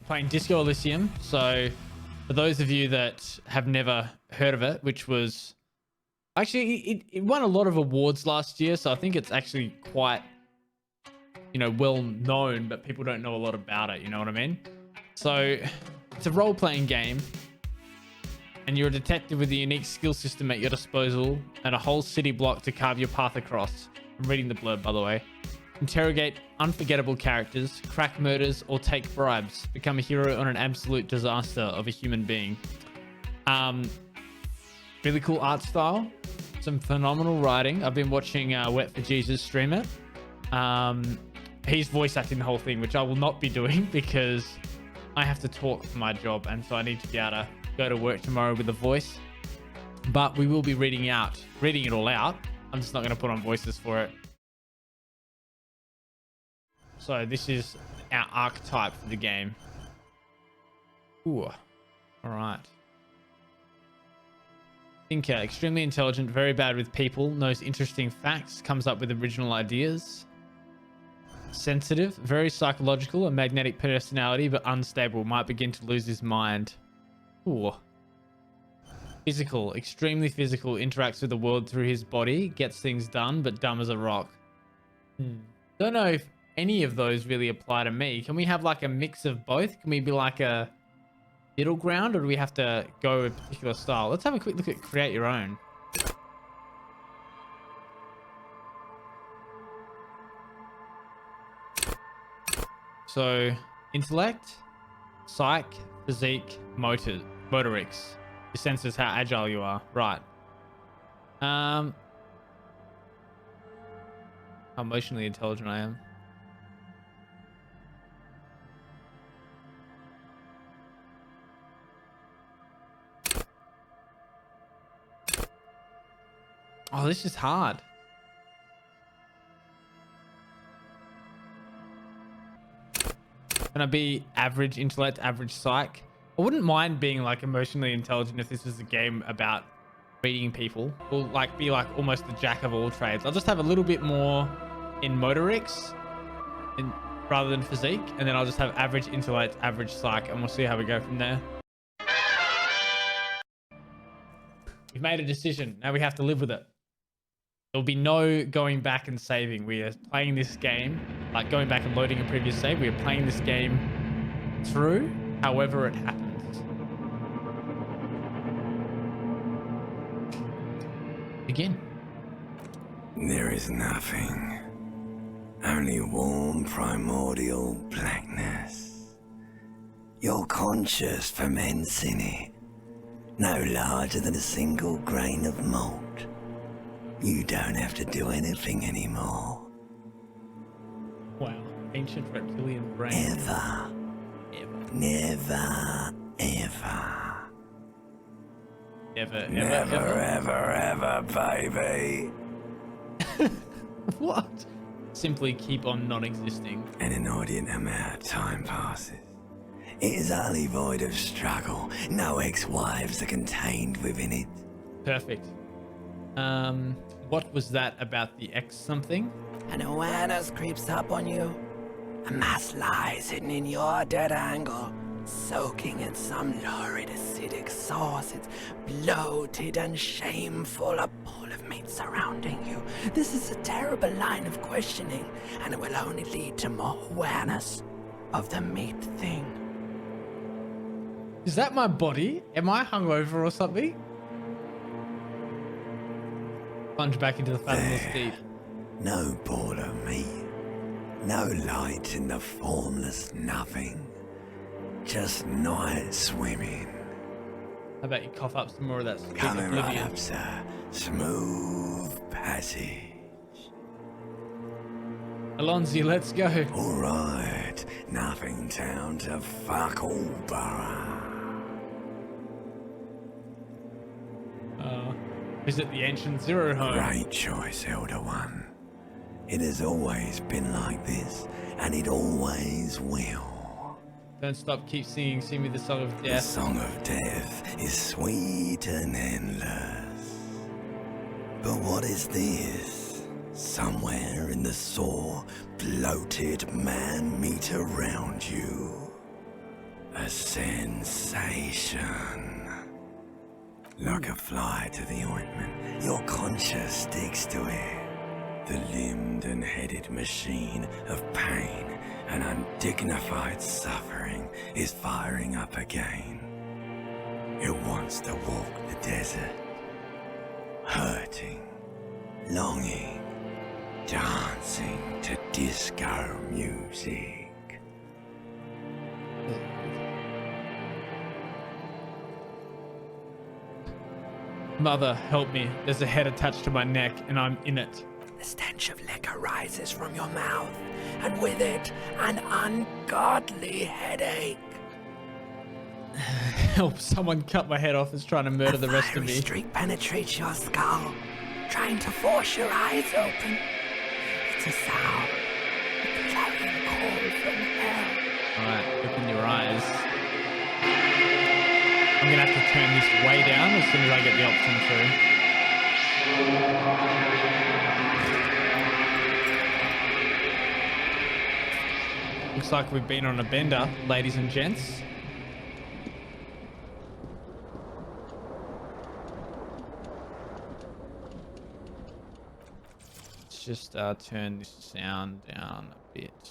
playing Disco Elysium. So for those of you that have never heard of it, which was actually, it won a lot of awards last year. So I think it's actually quite, you know, well known, but people don't know a lot about it. You know what I mean? So it's a role-playing game, and you're a detective with a unique skill system at your disposal and a whole city block to carve your path across. I'm reading the blurb, by the way. Interrogate unforgettable characters, crack murders, or take bribes. Become a hero on an absolute disaster of a human being. Really cool art style. Some phenomenal writing. I've been watching Wet for Jesus stream it. He's voice acting the whole thing, which I will not be doing because I have to talk for my job, and so I need to be able to go to work tomorrow with a voice. But we will be reading it all out. I'm just not going to put on voices for it. So this is our archetype for the game. Ooh, all right. Thinker, extremely intelligent, very bad with people, knows interesting facts, comes up with original ideas. Sensitive, very psychological, a magnetic personality, but unstable, might begin to lose his mind. Ooh. Physical, extremely physical, interacts with the world through his body, gets things done, but dumb as a rock. Don't know if any of those really apply to me. Can we have like a mix of both? Can we be like a middle ground, or do we have to go a particular style? Let's have a quick look at create your own. So intellect, psych, physique, motorics. Your senses how agile you are. Right. How emotionally intelligent I am. Oh, this is hard. Can I be average intellect, average psych? I wouldn't mind being like emotionally intelligent if this was a game about reading people, or like be like almost the jack of all trades. I'll just have a little bit more in motorics rather than physique, and then I'll just have average intellect, average psych, and we'll see how we go from there. We've made a decision. Now we have to live with it. There'll be no going back and saving. We are playing this game, like going back and loading a previous save. We are playing this game through however it happens. Begin. There is nothing. Only warm primordial blackness. Your conscious ferments in it. No larger than a single grain of malt. You don't have to do anything anymore. Wow. Ancient reptilian brain. Ever. Never, ever. Never, baby. What? Simply keep on non-existing. An inordinate amount of time passes. It is utterly void of struggle. No ex-wives are contained within it. Perfect. What was that about the X something? An awareness creeps up on you. A mass lies hidden in your dead angle, soaking in some lurid acidic sauce. It's bloated and shameful, a pool of meat surrounding you. This is a terrible line of questioning, and it will only lead to more awareness of the meat thing. Is that my body? Am I hungover or something? Plunge back into the fathomless deep. No ball of meat. No light in the formless nothing. Just night swimming. How about you cough up some more of that sweet Coming right oblivion? up, sir. Smooth passage. Alonzi, let's go. Alright. Nothing down to fuck all borough. Visit the ancient Zero home. Great choice, Elder One. It has always been like this, and it always will. Don't stop, keep singing. Sing me the song of The death. song of death is sweet and endless. But what is this? Somewhere in the sore, bloated man meat around you. A sensation. Like a fly to the ointment, your conscience sticks to it. The limbed and headed machine of pain and undignified suffering is firing up again. It wants to walk the desert, hurting, longing, dancing to disco music. Mother, help me. There's a head attached to my neck and I'm in it. The stench of liquor rises from your mouth, and with it, an ungodly headache. Help, someone cut my head off. Is trying to murder the rest of A me. streak penetrates your skull, trying to force your eyes open. It's a sound, a clarion call from hell. Alright, open your eyes. I'm gonna have to turn this way down as soon as I get the option to. Looks like we've been on a bender, ladies and gents. Let's just turn this sound down a bit.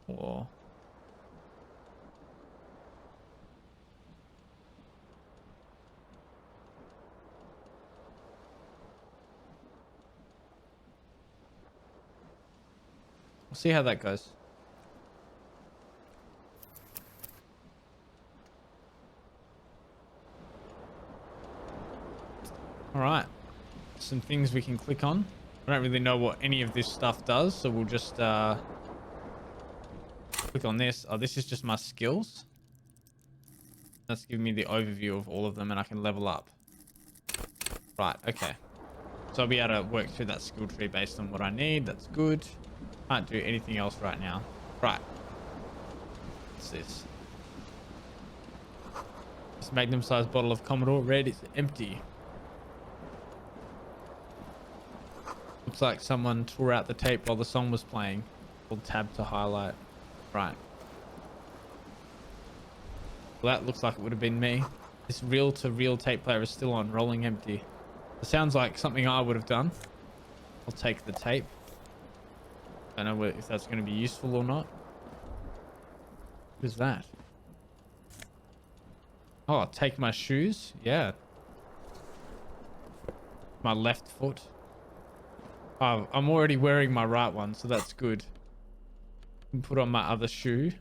Or we'll see how that goes. All right, some things we can click on. I don't really know what any of this stuff does, so we'll just click on this. Oh, this is just my skills. That's giving me the overview of all of them, and I can level up. Right, okay. So I'll be able to work through that skill tree based on what I need. That's good. Can't do anything else right now. Right. What's this? This magnum-sized bottle of Commodore Red is empty. Looks like someone tore out the tape while the song was playing. Hold tab to highlight. Right. Well, that looks like it would have been me. This reel-to-reel tape player is still on, rolling empty. It sounds like something I would have done. I'll take the tape. I don't know if that's going to be useful or not. What is that? Oh, I'll take my shoes. Yeah. My left foot. Oh, I'm already wearing my right one, so that's good. Put on my other shoe.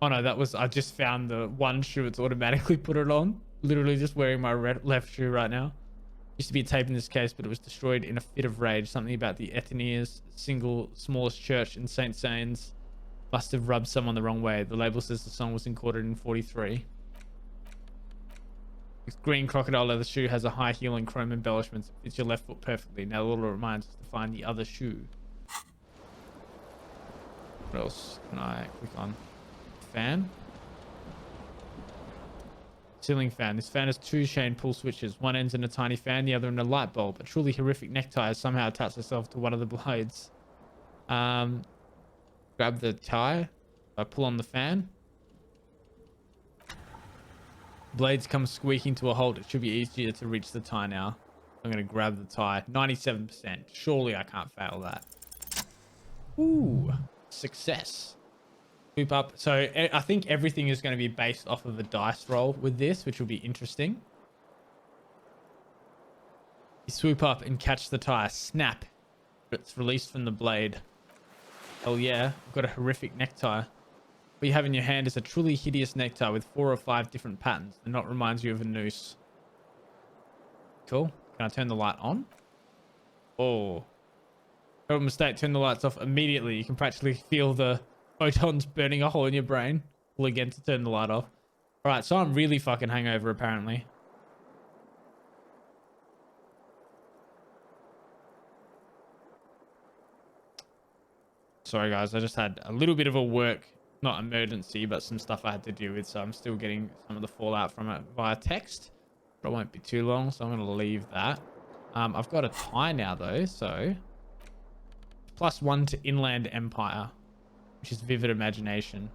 Oh no, that was, I just found the one shoe it's automatically put it on. Literally just wearing my left shoe right now. Used to be a tape in this case, but it was destroyed in a fit of rage. Something about the Ethniers, single smallest church in St. Sains, must have rubbed someone the wrong way. The label says the song was recorded in 43. This green crocodile leather shoe has a high heel and chrome embellishments. It fits your left foot perfectly. Now all it reminds us to find the other shoe. What else can I click on? Fan. Ceiling fan. This fan has two chain pull switches. One ends in a tiny fan, the other in a light bulb. A truly horrific necktie has somehow attached itself to one of the blades. Grab the tie. I pull on the fan. Blades come squeaking to a halt. It should be easier to reach the tie now. I'm going to grab the tie. 97%. Surely I can't fail that. Ooh. Success. Swoop up. So I think everything is going to be based off of a dice roll with this, which will be interesting. You swoop up and catch the tie. Snap. It's released from the blade. Oh yeah. I've got a horrific necktie. What you have in your hand is a truly hideous necktie with 4 or 5 different patterns. The knot reminds you of a noose. Cool. Can I turn the light on? Oh. Terrible mistake. Turn the lights off immediately. You can practically feel the photons burning a hole in your brain. Pull again to turn the light off. Alright, so I'm really fucking hungover apparently. Sorry guys, I just had a little bit of a work, not emergency, but some stuff I had to deal with, so I'm still getting some of the fallout from it via text. But it won't be too long, so I'm going to leave that. I've got a tie now though, so +1 to Inland Empire. which is vivid imagination.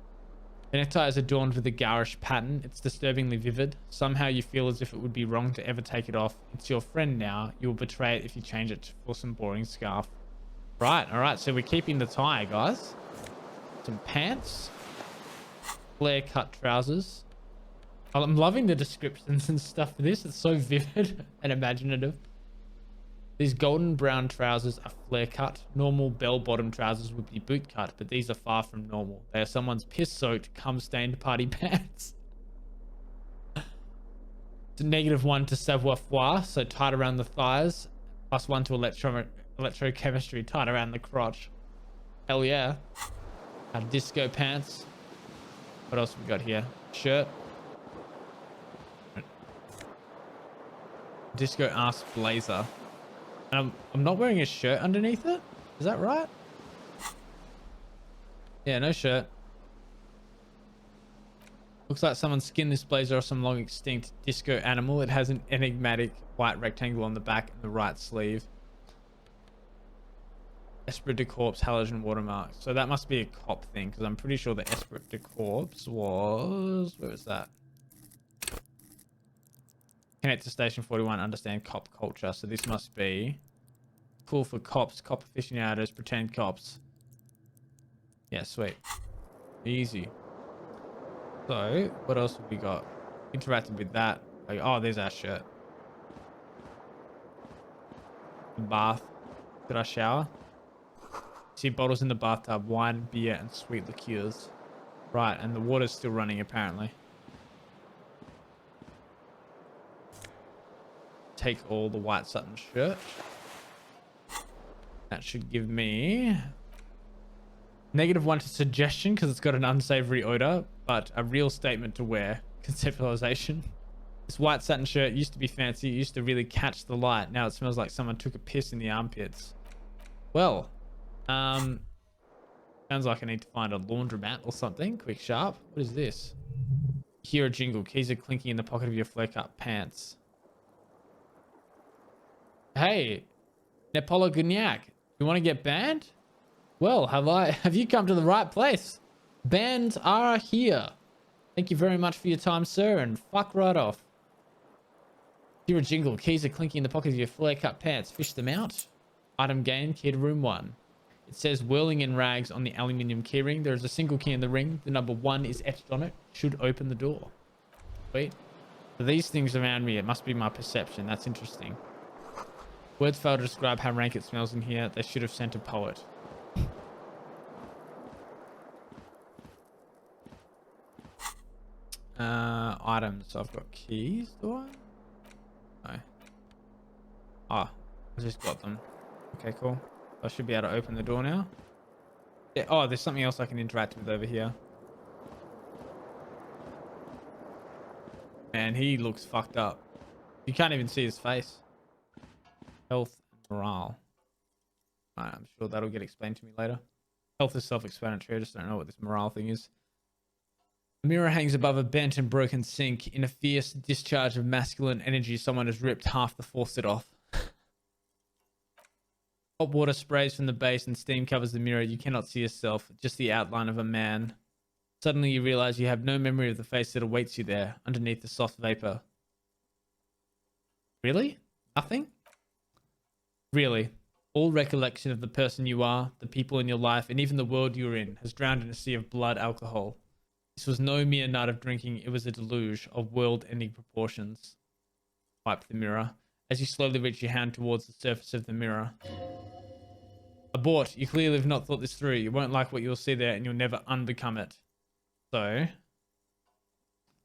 The necktie is adorned with a garish pattern. It's disturbingly vivid. Somehow you feel as if it would be wrong to ever take it off. It's your friend now. You will betray it if you change it for some boring scarf. Right, all right. So we're keeping the tie, guys. Some pants. Flare cut trousers. I'm loving the descriptions and stuff for this. It's so vivid and imaginative. These golden brown trousers are flare cut. Normal bell bottom trousers would be boot cut, but these are far from normal. They are someone's piss soaked, cum stained party pants. It's a -1 to savoir faire, so tight around the thighs. +1 to electrochemistry, tight around the crotch. Hell yeah. Disco pants. What else we got here? Shirt. Disco ass blazer. I'm not wearing a shirt underneath it. Is that right? Yeah, no shirt. Looks like someone skinned this blazer off some long extinct disco animal. It has an enigmatic white rectangle on the back and the right sleeve. Esprit de Corps halogen watermark. So that must be a cop thing, because I'm pretty sure the Esprit de Corps was... Where was that? Connect to station 41, understand cop culture. So this must be cool for cops, cop aficionados, pretend cops. Yeah, sweet. Easy. So what else have we got? Interacted with that. Like, oh, there's our shirt. Bath. Did I shower? See bottles in the bathtub, wine, beer, and sweet liqueurs. Right, and the water's still running apparently. Take all the white satin shirt. That should give me -1 to suggestion because it's got an unsavory odor, but a real statement to wear. Conceptualization. This white satin shirt used to be fancy. It used to really catch the light. Now it smells like someone took a piss in the armpits. Well, sounds like I need to find a laundromat or something. Quick sharp. What is this? Hear a jingle. Keys are clinking in the pocket of your flare cut pants. Hey, Nepolo Gunyak, you want to get banned? Well, have you come to the right place? Bans are here. Thank you very much for your time, sir, and fuck right off. Hear a jingle. Keys are clinking in the pocket of your flare cut pants. Fish them out. Item gain, key to room 1. It says whirling in rags on the aluminium keyring. There is a single key in the ring. The number 1 is etched on it. Should open the door. Wait. So these things around me, it must be my perception. That's interesting. Words fail to describe how rank it smells in here. They should have sent a poet. Items. So I've got keys, do I? No. Ah, I just got them. Okay, cool. I should be able to open the door now. Yeah, oh, there's something else I can interact with over here. Man, he looks fucked up. You can't even see his face. Health and morale. Alright, I'm sure that'll get explained to me later. Health is self-explanatory. I just don't know what this morale thing is. A mirror hangs above a bent and broken sink. In a fierce discharge of masculine energy, someone has ripped half the faucet off. Hot water sprays from the base and steam covers the mirror. You cannot see yourself, just the outline of a man. Suddenly you realize you have no memory of the face that awaits you there, underneath the soft vapor. Really? Nothing? Really? All recollection of the person you are, the people in your life, and even the world you're in has drowned in a sea of blood alcohol. This was no mere night of drinking, it was a deluge of world-ending proportions. Wipe the mirror. As you slowly reach your hand towards the surface of the mirror. Abort. You clearly have not thought this through. You won't like what you'll see there, and you'll never unbecome it. So,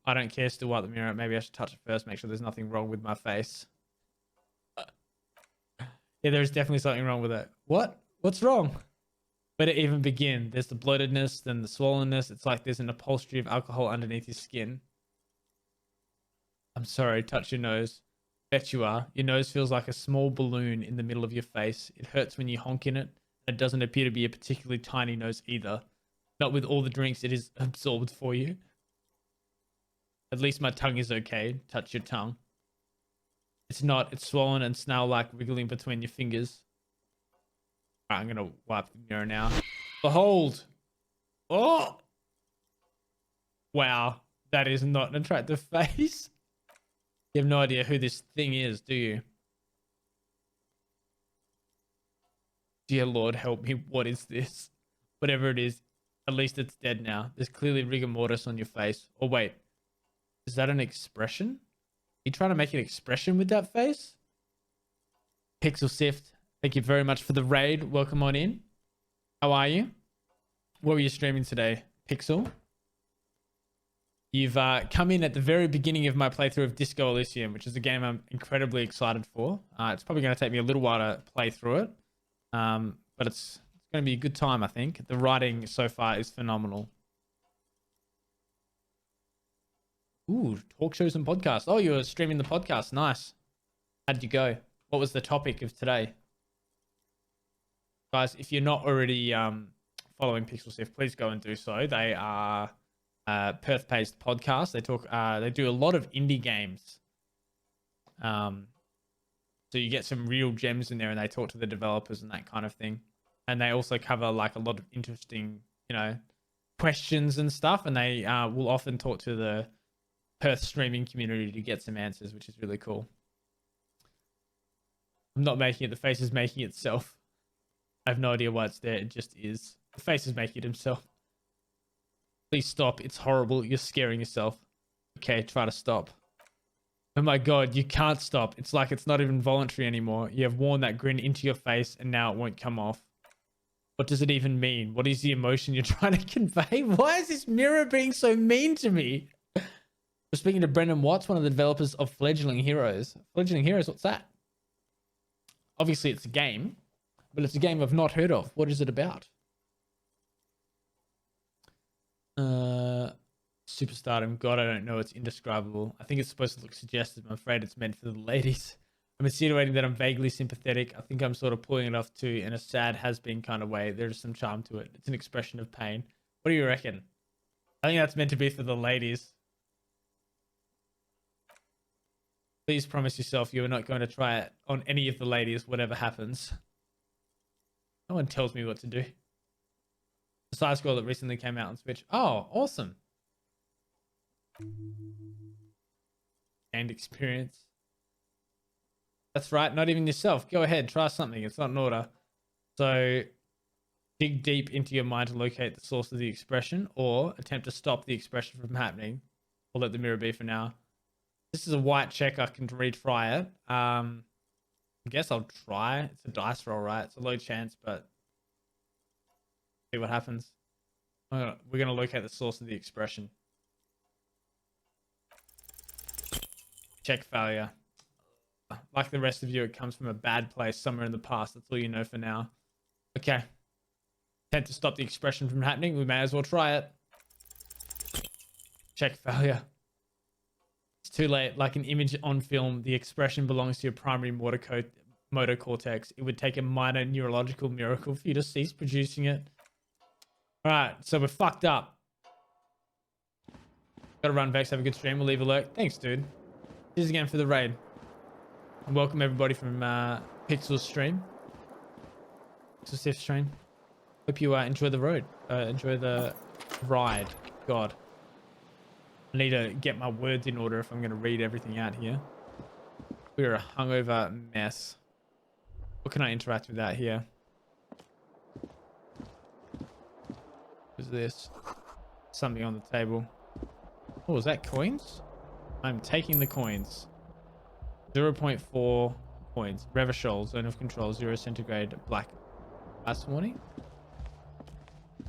I don't care, still wipe the mirror. Maybe I should touch it first, make sure there's nothing wrong with my face. Yeah, there's definitely something wrong with it. What? What's wrong? Where to even begin? There's the bloatedness, then the swollenness. It's like there's an upholstery of alcohol underneath your skin. I'm sorry, touch your nose. Bet you are. Your nose feels like a small balloon in the middle of your face. It hurts when you honk in it. And it doesn't appear to be a particularly tiny nose either. Not with all the drinks it is absorbed for you. At least my tongue is okay. Touch your tongue. It's not. It's swollen and snail-like, wriggling between your fingers. Alright, I'm gonna wipe the mirror now. Behold! Oh, wow. That is not an attractive face. You have no idea who this thing is, do you? Dear Lord, help me. What is this? Whatever it is, at least it's dead now. There's clearly rigor mortis on your face. Oh, wait. Is that an expression? Are you trying to make an expression with that face? Pixel Sift, thank you very much for the raid. Welcome on in. How are you? What were you streaming today, Pixel? You've come in at the very beginning of my playthrough of Disco Elysium, which is a game I'm incredibly excited for. It's probably going to take me a little while to play through it. But it's going to be a good time, I think. The writing so far is phenomenal. Ooh, talk shows and podcasts. Oh, you were streaming the podcast. Nice. How did you go? What was the topic of today? Guys, if you're not already following Pixel Sift, please go and do so. They are Perth-based podcast. They do a lot of indie games. So you get some real gems in there, and they talk to the developers and that kind of thing. And they also cover like a lot of interesting, questions and stuff. And they will often talk to the Perth streaming community to get some answers, which is really cool. I'm not making it. The face is making itself. I have no idea why it's there. It just is. The face is making it himself. Please stop. It's horrible. You're scaring yourself. Okay, try to stop. Oh my god, you can't stop. It's like it's not even voluntary anymore. You have worn that grin into your face and now it won't come off. What does it even mean? What is the emotion you're trying to convey? Why is this mirror being so mean to me? We're speaking to Brendan Watts, one of the developers of Fledgling Heroes. Fledgling Heroes, what's that? Obviously it's a game, but it's a game I've not heard of. What is it about? Superstardom. God, I don't know. It's indescribable. I think it's supposed to look suggestive. I'm afraid it's meant for the ladies. I'm insinuating that I'm vaguely sympathetic. I think I'm sort of pulling it off too in a sad has-been kind of way. There's some charm to it. It's an expression of pain. What do you reckon? I think that's meant to be for the ladies. Please promise yourself you are not going to try it on any of the ladies, whatever happens. No one tells me what to do. The side scroll that recently came out on Switch. Oh, awesome. And experience. That's right, not even yourself. Go ahead, try something. It's not an order. So dig deep into your mind to locate the source of the expression, or attempt to stop the expression from happening. We'll let the mirror be for now. This is a white check. I can retry it. I guess I'll try. It's a dice roll, right? It's a low chance, but see what happens. We're going to locate the source of the expression. Check failure. Like the rest of you, it comes from a bad place somewhere in the past. That's all you know for now. Okay. Attempt to stop the expression from happening. We may as well try it. Check failure. It's too late. Like an image on film, the expression belongs to your primary motor cortex. It would take a minor neurological miracle for you to cease producing it. All right, so we're fucked up. Gotta run, Vex. Have a good stream. We'll leave a lurk. Thanks, dude. Cheers again for the raid. And welcome everybody from Pixel's stream. Pixel Sif stream. Hope you enjoy the road. Enjoy the ride. God. I need to get my words in order if I'm going to read everything out here. We're a hungover mess. What can I interact with out here? What is this? Something on the table. Oh, is that coins? I'm taking the coins. 0.4 coins. Revachol, zone of control, 0 centigrade, black. Last warning?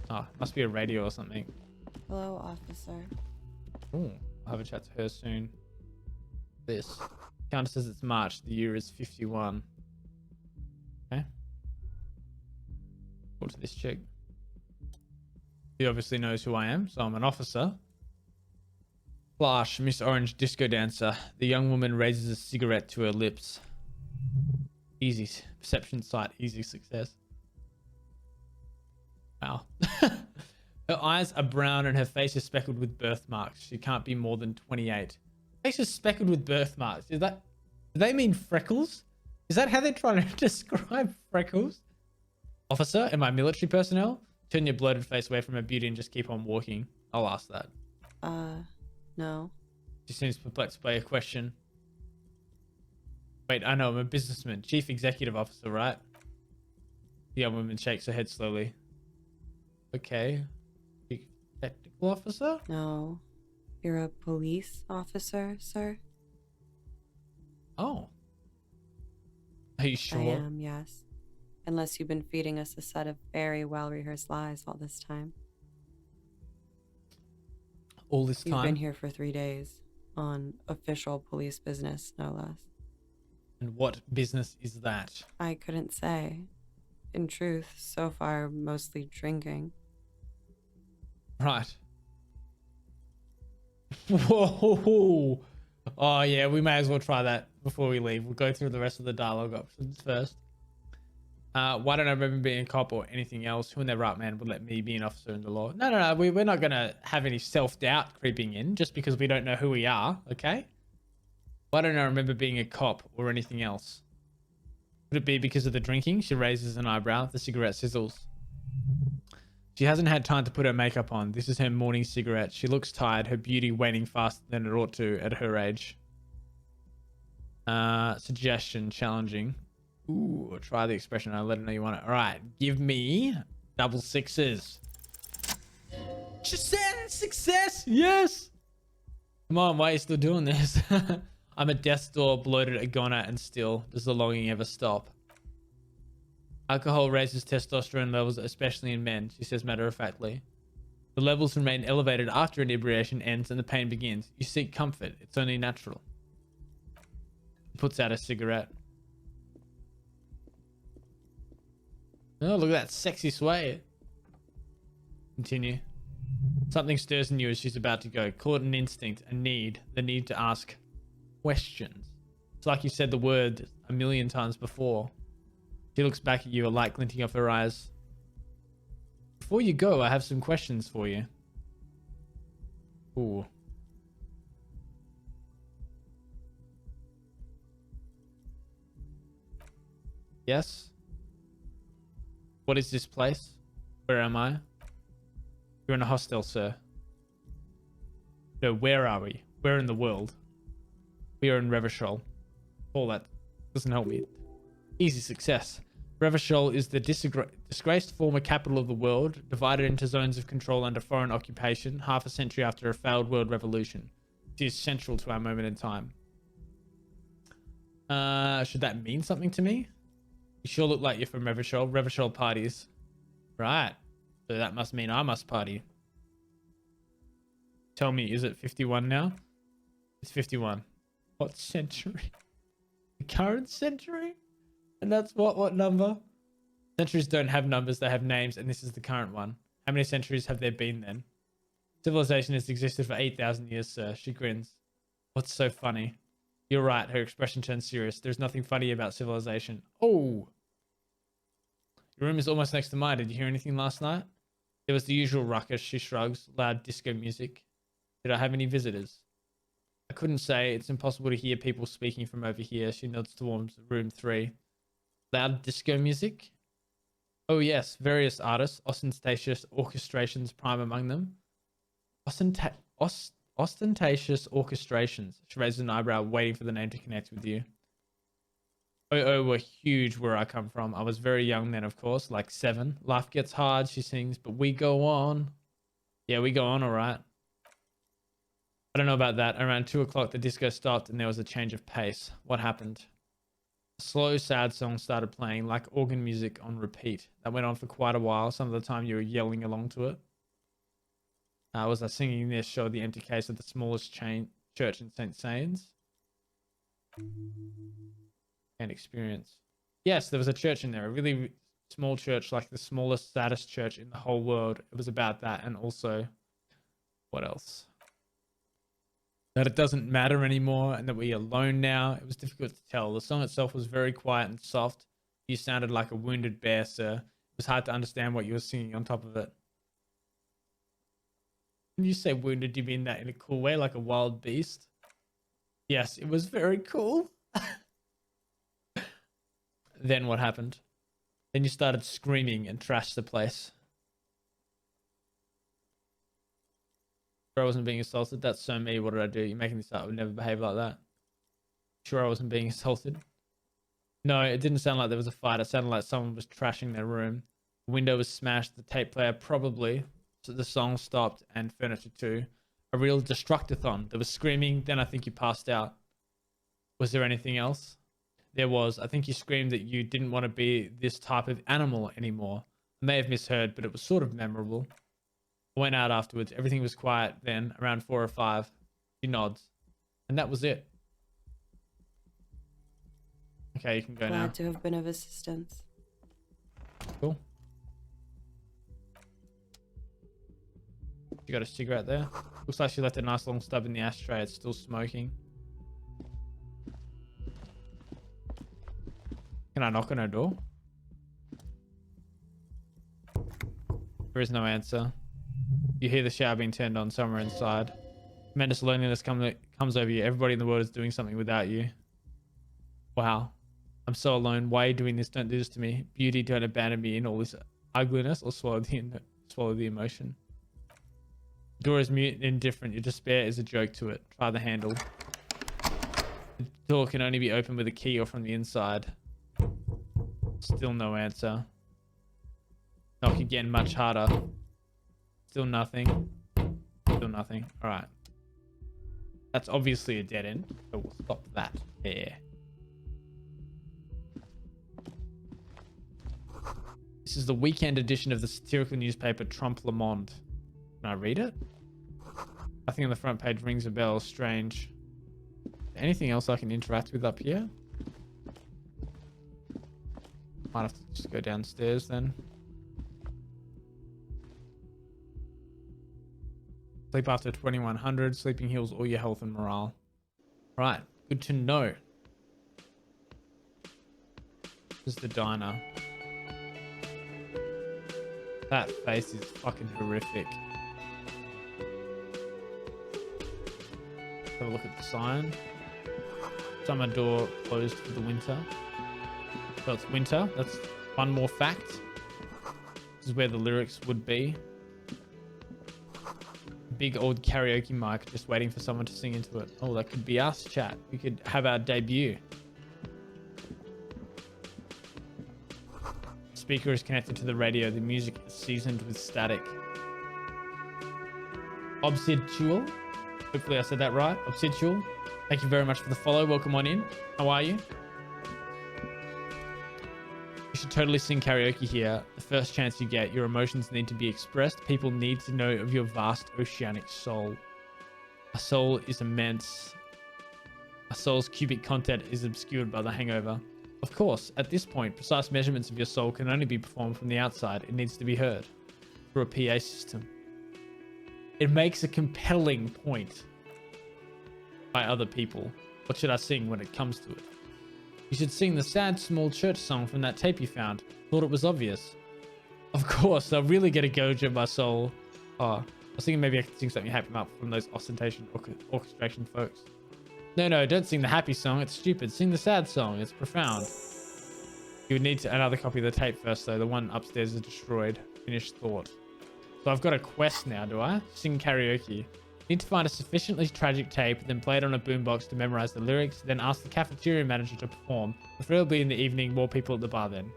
Oh, must be a radio or something. Hello, officer. Oh, I'll have a chat to her soon. This. Counter says it's March. The year is 51. Okay. Talk to this chick. He obviously knows who I am, so I'm an officer. Flash, Miss Orange Disco Dancer. The young woman raises a cigarette to her lips. Easy. Perception sight. Easy success. Wow. Her eyes are brown and her face is speckled with birthmarks. She can't be more than 28. Face is speckled with birthmarks. Do they mean freckles? Is that how they're trying to describe freckles? Officer, am I military personnel? Turn your bloated face away from her beauty and just keep on walking. I'll ask that. No. She seems perplexed by your question. Wait, I know, I'm a businessman. Chief Executive Officer, right? The young woman shakes her head slowly. Okay. Chief Technical Officer? No. You're a police officer, sir? Oh. Are you sure? I am, yes. Unless you've been feeding us a set of very well-rehearsed lies all this time. All this You've been time? here for 3 days. On official police business, no less. And what business is that? I couldn't say. In truth, so far, mostly drinking. Right. Whoa. Oh, yeah, we may as well try that before we leave. We'll go through the rest of the dialogue options first. Why don't I remember being a cop or anything else? Who in their right man would let me be an officer in the law? No. We're not going to have any self-doubt creeping in just because we don't know who we are, okay? Why don't I remember being a cop or anything else? Could it be because of the drinking? She raises an eyebrow. The cigarette sizzles. She hasn't had time to put her makeup on. This is her morning cigarette. She looks tired, her beauty waning faster than it ought to at her age. Suggestion, challenging. Ooh, try the expression. I'll let her know you want it. All right, give me double sixes. She said success. Yes. Come on, why are you still doing this? I'm at death's door, bloated, a goner, and still. Does the longing ever stop? Alcohol raises testosterone levels, especially in men, she says matter-of-factly. The levels remain elevated after inebriation ends and the pain begins. You seek comfort. It's only natural. He puts out a cigarette. Oh, look at that sexy sway. Continue. Something stirs in you as she's about to go. Caught an instinct, a need, the need to ask questions. It's like you said the word a million times before. She looks back at you, a light glinting off her eyes. Before you go, I have some questions for you. Ooh. Yes? What is this place? Where am I? You're in a hostel, sir. No, where are we? Where in the world? We are in Revachol. All that doesn't help me. Easy success. Revachol is the disgraced former capital of the world, divided into zones of control under foreign occupation, half a century after a failed world revolution. It is central to our moment in time. Should that mean something to me? You sure look like you're from Revachol. Revachol parties. Right. So that must mean I must party. Tell me, is it 51 now? It's 51. What century? The current century? And that's what number? Centuries don't have numbers, they have names, and this is the current one. How many centuries have there been then? Civilization has existed for 8,000 years, sir. She grins. What's so funny? You're right, her expression turns serious. There's nothing funny about civilization. Oh! Your room is almost next to mine. Did you hear anything last night? There was the usual ruckus, she shrugs. Loud disco music. Did I have any visitors? I couldn't say. It's impossible to hear people speaking from over here. She nods towards room 3. Loud disco music? Oh yes, various artists, ostentatious orchestrations prime among them. Ostentatious orchestrations. She raises an eyebrow, waiting for the name to connect with you. Oh, were huge where I come from. I was very young then, of course, like 7. Life gets hard, she sings, but we go on. Yeah, we go on, all right. I don't know about that. Around 2 o'clock, the disco stopped and there was a change of pace. What happened? A slow, sad song started playing, like organ music on repeat. That went on for quite a while. Some of the time you were yelling along to it. Was I singing this showed the empty case of the smallest church in St. Sains? And experience. Yes, there was a church in there. A really small church, like the smallest, saddest church in the whole world. It was about that. And also, what else? That it doesn't matter anymore and that we're alone now. It was difficult to tell. The song itself was very quiet and soft. You sounded like a wounded bear, sir. It was hard to understand what you were singing on top of it. When you say wounded, do you mean that in a cool way, like a wild beast? Yes, it was very cool. Then what happened? Then you started screaming and trashed the place. Sure I wasn't being assaulted. That's so me. What did I do? You're making this up. I would never behave like that. Sure I wasn't being assaulted. No, it didn't sound like there was a fight. It sounded like someone was trashing their room. The window was smashed. The tape player probably. So the song stopped and furniture too. A real destructathon. There was screaming. Then I think you passed out. Was there anything else? There was. I think you screamed that you didn't want to be this type of animal anymore. I may have misheard, but it was sort of memorable. I went out afterwards. Everything was quiet then, around 4 or 5. She nods. And that was it. Okay, you can go now. Glad to have been of assistance. Cool. You got a cigarette there? Looks like she left a nice long stub in the ashtray. It's still smoking. Can I knock on her door? There is no answer. You hear the shower being turned on somewhere inside. Tremendous loneliness comes over you. Everybody in the world is doing something without you. Wow. I'm so alone. Why are you doing this? Don't do this to me. Beauty, don't abandon me in all this ugliness, or swallow the emotion. The door is mute and indifferent. Your despair is a joke to it. Try the handle. The door can only be opened with a key or from the inside. Still no answer. Knock again, much harder. Still nothing. Still nothing. All right. That's obviously a dead end. So we'll stop that there. This is the weekend edition of the satirical newspaper Trompe Le Monde. Can I read it? Nothing on the front page rings a bell. Strange. Anything else I can interact with up here? Might have to just go downstairs then. Sleep after 2100. Sleeping heals all your health and morale. Right. Good to know. This is the diner. That face is fucking horrific. Have a look at the sign. Summer door closed for the winter. So it's winter. That's one more fact. This is where the lyrics would be. Big old karaoke mic just waiting for someone to sing into it. Oh, that could be us, chat. We could have our debut. Speaker is connected to the radio. The music is seasoned with static. Obsidial. Hopefully I said that right. Obsidial. Thank you very much for the follow. Welcome on in. How are you? You should totally sing karaoke here. The first chance you get. Your emotions need to be expressed. People need to know of your vast oceanic soul. A soul is immense. A soul's cubic content is obscured by the hangover. Of course, at this point, precise measurements of your soul can only be performed from the outside. It needs to be heard through a PA system. It makes a compelling point by other people. What should I sing when it comes to it? You should sing the sad small church song from that tape you found. Thought it was obvious. Of course, I'll really get a gauge of my soul. Oh, I was thinking maybe I could sing something happy up from those ostentation orchestration folks. No, don't sing the happy song. It's stupid. Sing the sad song. It's profound. You would need another copy of the tape first, though. The one upstairs is destroyed. Finished thought. So I've got a quest now, do I? Sing karaoke. Need to find a sufficiently tragic tape, then play it on a boombox to memorize the lyrics, then ask the cafeteria manager to perform. Preferably in the evening, more people at the bar then.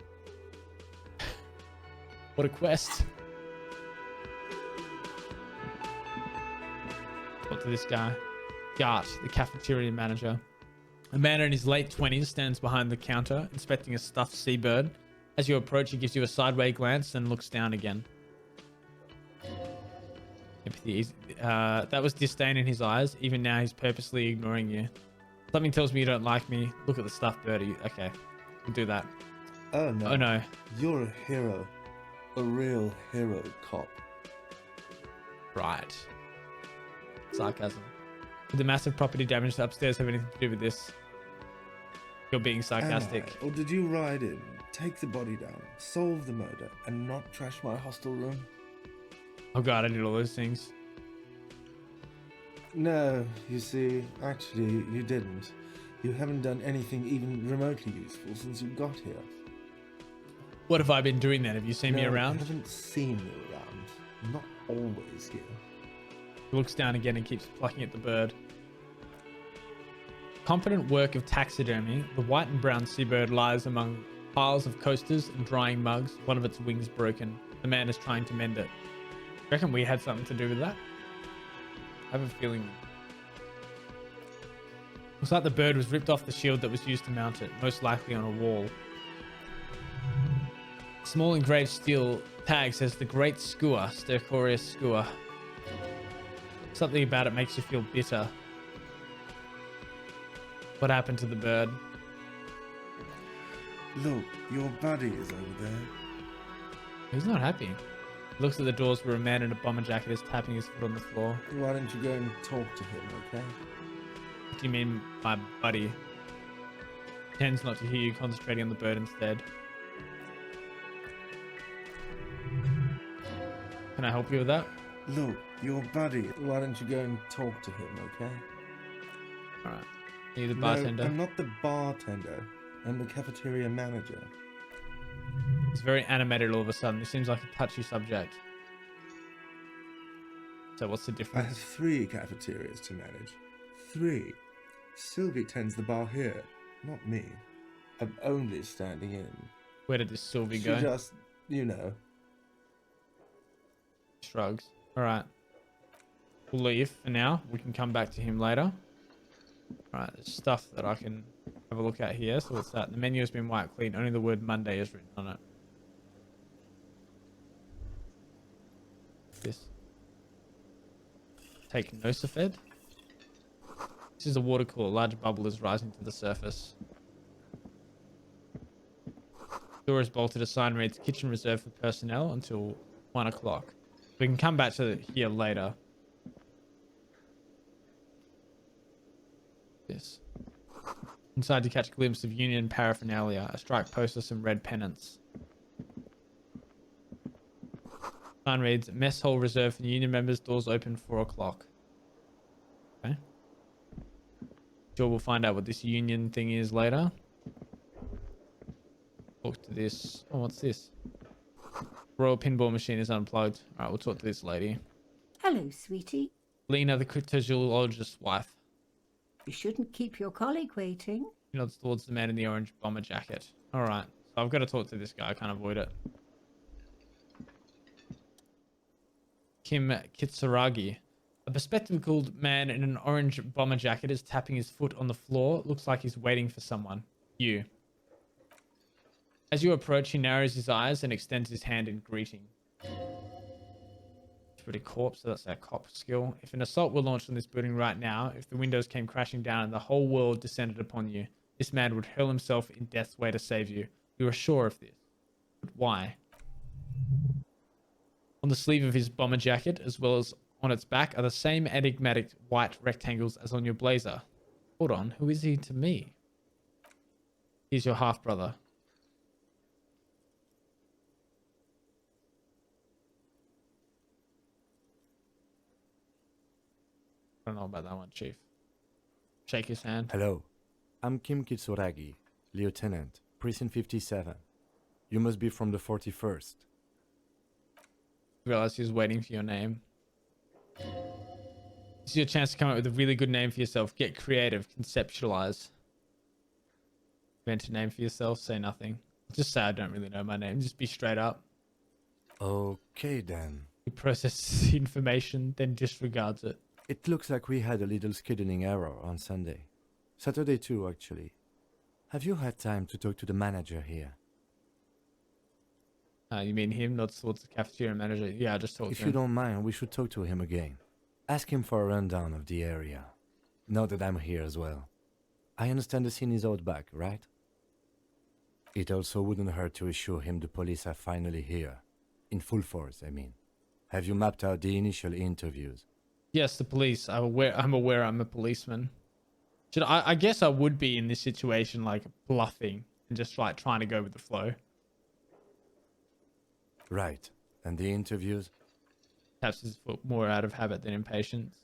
What a quest. Talk to this guy. Gart, the cafeteria manager. A man in his late 20s stands behind the counter, inspecting a stuffed seabird. As you approach, he gives you a sideways glance and looks down again. That was disdain in his eyes. Even now, he's purposely ignoring you. Something tells me you don't like me. Look at the stuffed birdie. Okay, we'll do that. Oh no. Oh no. You're a hero. A real hero cop. Right. Sarcasm. Did the massive property damage upstairs have anything to do with this? You're being sarcastic. Or did you ride in, take the body down, solve the murder, and not trash my hostel room? Oh god, I did all those things. No, you see, actually, you didn't. You haven't done anything even remotely useful since you got here. What have I been doing then? Have you seen me around? I haven't seen you around. Not always here. He looks down again and keeps plucking at the bird. Competent work of taxidermy, the white and brown seabird lies among piles of coasters and drying mugs, one of its wings broken. The man is trying to mend it. Reckon we had something to do with that? I have a feeling. Looks like the bird was ripped off the shield that was used to mount it, most likely on a wall. Small engraved steel tag says the Great Skua, Stercorius Skua. Something about it makes you feel bitter. What happened to the bird? Look, your buddy is over there. He's not happy. He looks at the doors where a man in a bomber jacket is tapping his foot on the floor. Why don't you go and talk to him, okay? What do you mean, my buddy? Pretends not to hear you, concentrating on the bird instead. Can I help you with that? Look, your buddy. Why don't you go and talk to him, okay? Alright. Are you the bartender? No, I'm not the bartender. I'm the cafeteria manager. He's very animated all of a sudden. This seems like a touchy subject. So what's the I difference? have 3 cafeterias to manage. 3. Sylvie tends the bar here, not me. I'm only standing in. Where did this Sylvie She go? just, you know. Shrugs. Alright. We'll leave for now. We can come back to him later. Alright, there's stuff that I can have a look at here. So what's that? The menu has been wiped clean. Only the word Monday is written on it. This. Take Nosafed. This is a water cooler. A large bubble is rising to the surface. Door is bolted. A sign reads kitchen reserved for personnel until 1 o'clock. We can come back to here later. This. Inside to catch a glimpse of union paraphernalia, a strike poster, some red pennants. Sign reads, mess hall reserved for union members, doors open 4 o'clock. Okay. Sure, we'll find out what this union thing is later. Talk to this. Oh, what's this? Royal pinball machine is unplugged. Alright, we'll talk to this lady. Hello, sweetie. Lena, the cryptozoologist's wife. You shouldn't keep your colleague waiting. He nods towards the man in the orange bomber jacket. Alright, so I've got to talk to this guy. I can't avoid it. Kim Kitsuragi. A bespectacled man in an orange bomber jacket is tapping his foot on the floor. Looks like he's waiting for someone. You. As you approach, he narrows his eyes and extends his hand in greeting. It's pretty corpse, so that's our cop skill. If an assault were launched on this building right now, if the windows came crashing down and the whole world descended upon you, this man would hurl himself in death's way to save you. You are sure of this. But why? On the sleeve of his bomber jacket, as well as on its back, are the same enigmatic white rectangles as on your blazer. Hold on, who is he to me? He's your half-brother. I don't know about that one, Chief. Shake his hand. Hello, I'm Kim Kitsuragi, Lieutenant, Precinct 57. You must be from the 41st. Realize he was waiting for your name. This is your chance to come up with a really good name for yourself. Get creative, conceptualize. Invent a name for yourself, say nothing. Just say I don't really know my name. Just be straight up. Okay then. He processes information, then disregards it. It looks like we had a little scheduling error on Sunday. Saturday too, actually. Have you had time to talk to the manager here? You mean him, not towards the cafeteria manager? Yeah, I just talked If to you him. don't mind, we should talk to him again. Ask him for a rundown of the area. Now that I'm here as well. I understand the scene is out back, right? It also wouldn't hurt to assure him the police are finally here. In full force, I mean. Have you mapped out the initial interviews? Yes, the police. I'm aware I'm a policeman. I guess I would be in this situation, like bluffing and just like trying to go with the flow. Right. And the interviews? Taps his foot more out of habit than impatience.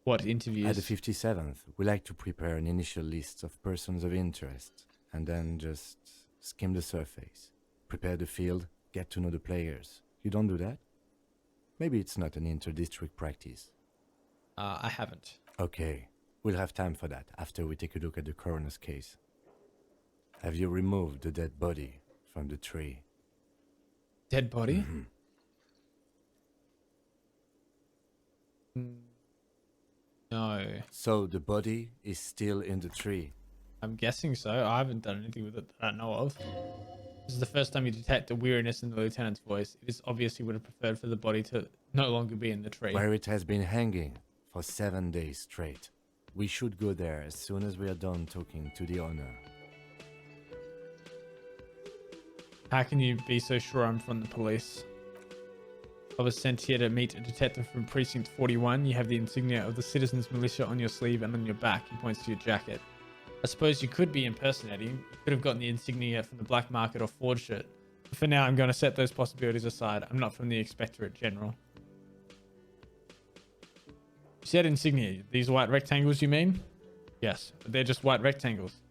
What interviews? At the 57th, we like to prepare an initial list of persons of interest, and then just skim the surface. Prepare the field, get to know the players. You don't do that? Maybe it's not an inter-district practice. I haven't. Okay, we'll have time for that after we take a look at the coroner's case. Have you removed the dead body from the tree? Dead body? No. So the body is still in the tree. I'm guessing so. I haven't done anything with it that I know of. This is the first time you detect a weariness in the lieutenant's voice. It is obvious he would have preferred for the body to no longer be in the tree. Where it has been hanging for 7 days straight. We should go there as soon as we are done talking to the owner. How can you be so sure I'm from the police? I was sent here to meet a detective from Precinct 41. You have the insignia of the Citizens Militia on your sleeve and on your back. He points to your jacket. I suppose you could be impersonating. You could have gotten the insignia from the black market or forged it. But for now, I'm going to set those possibilities aside. I'm not from the Inspectorate General. You said insignia. These white rectangles, you mean? Yes, but they're just white rectangles.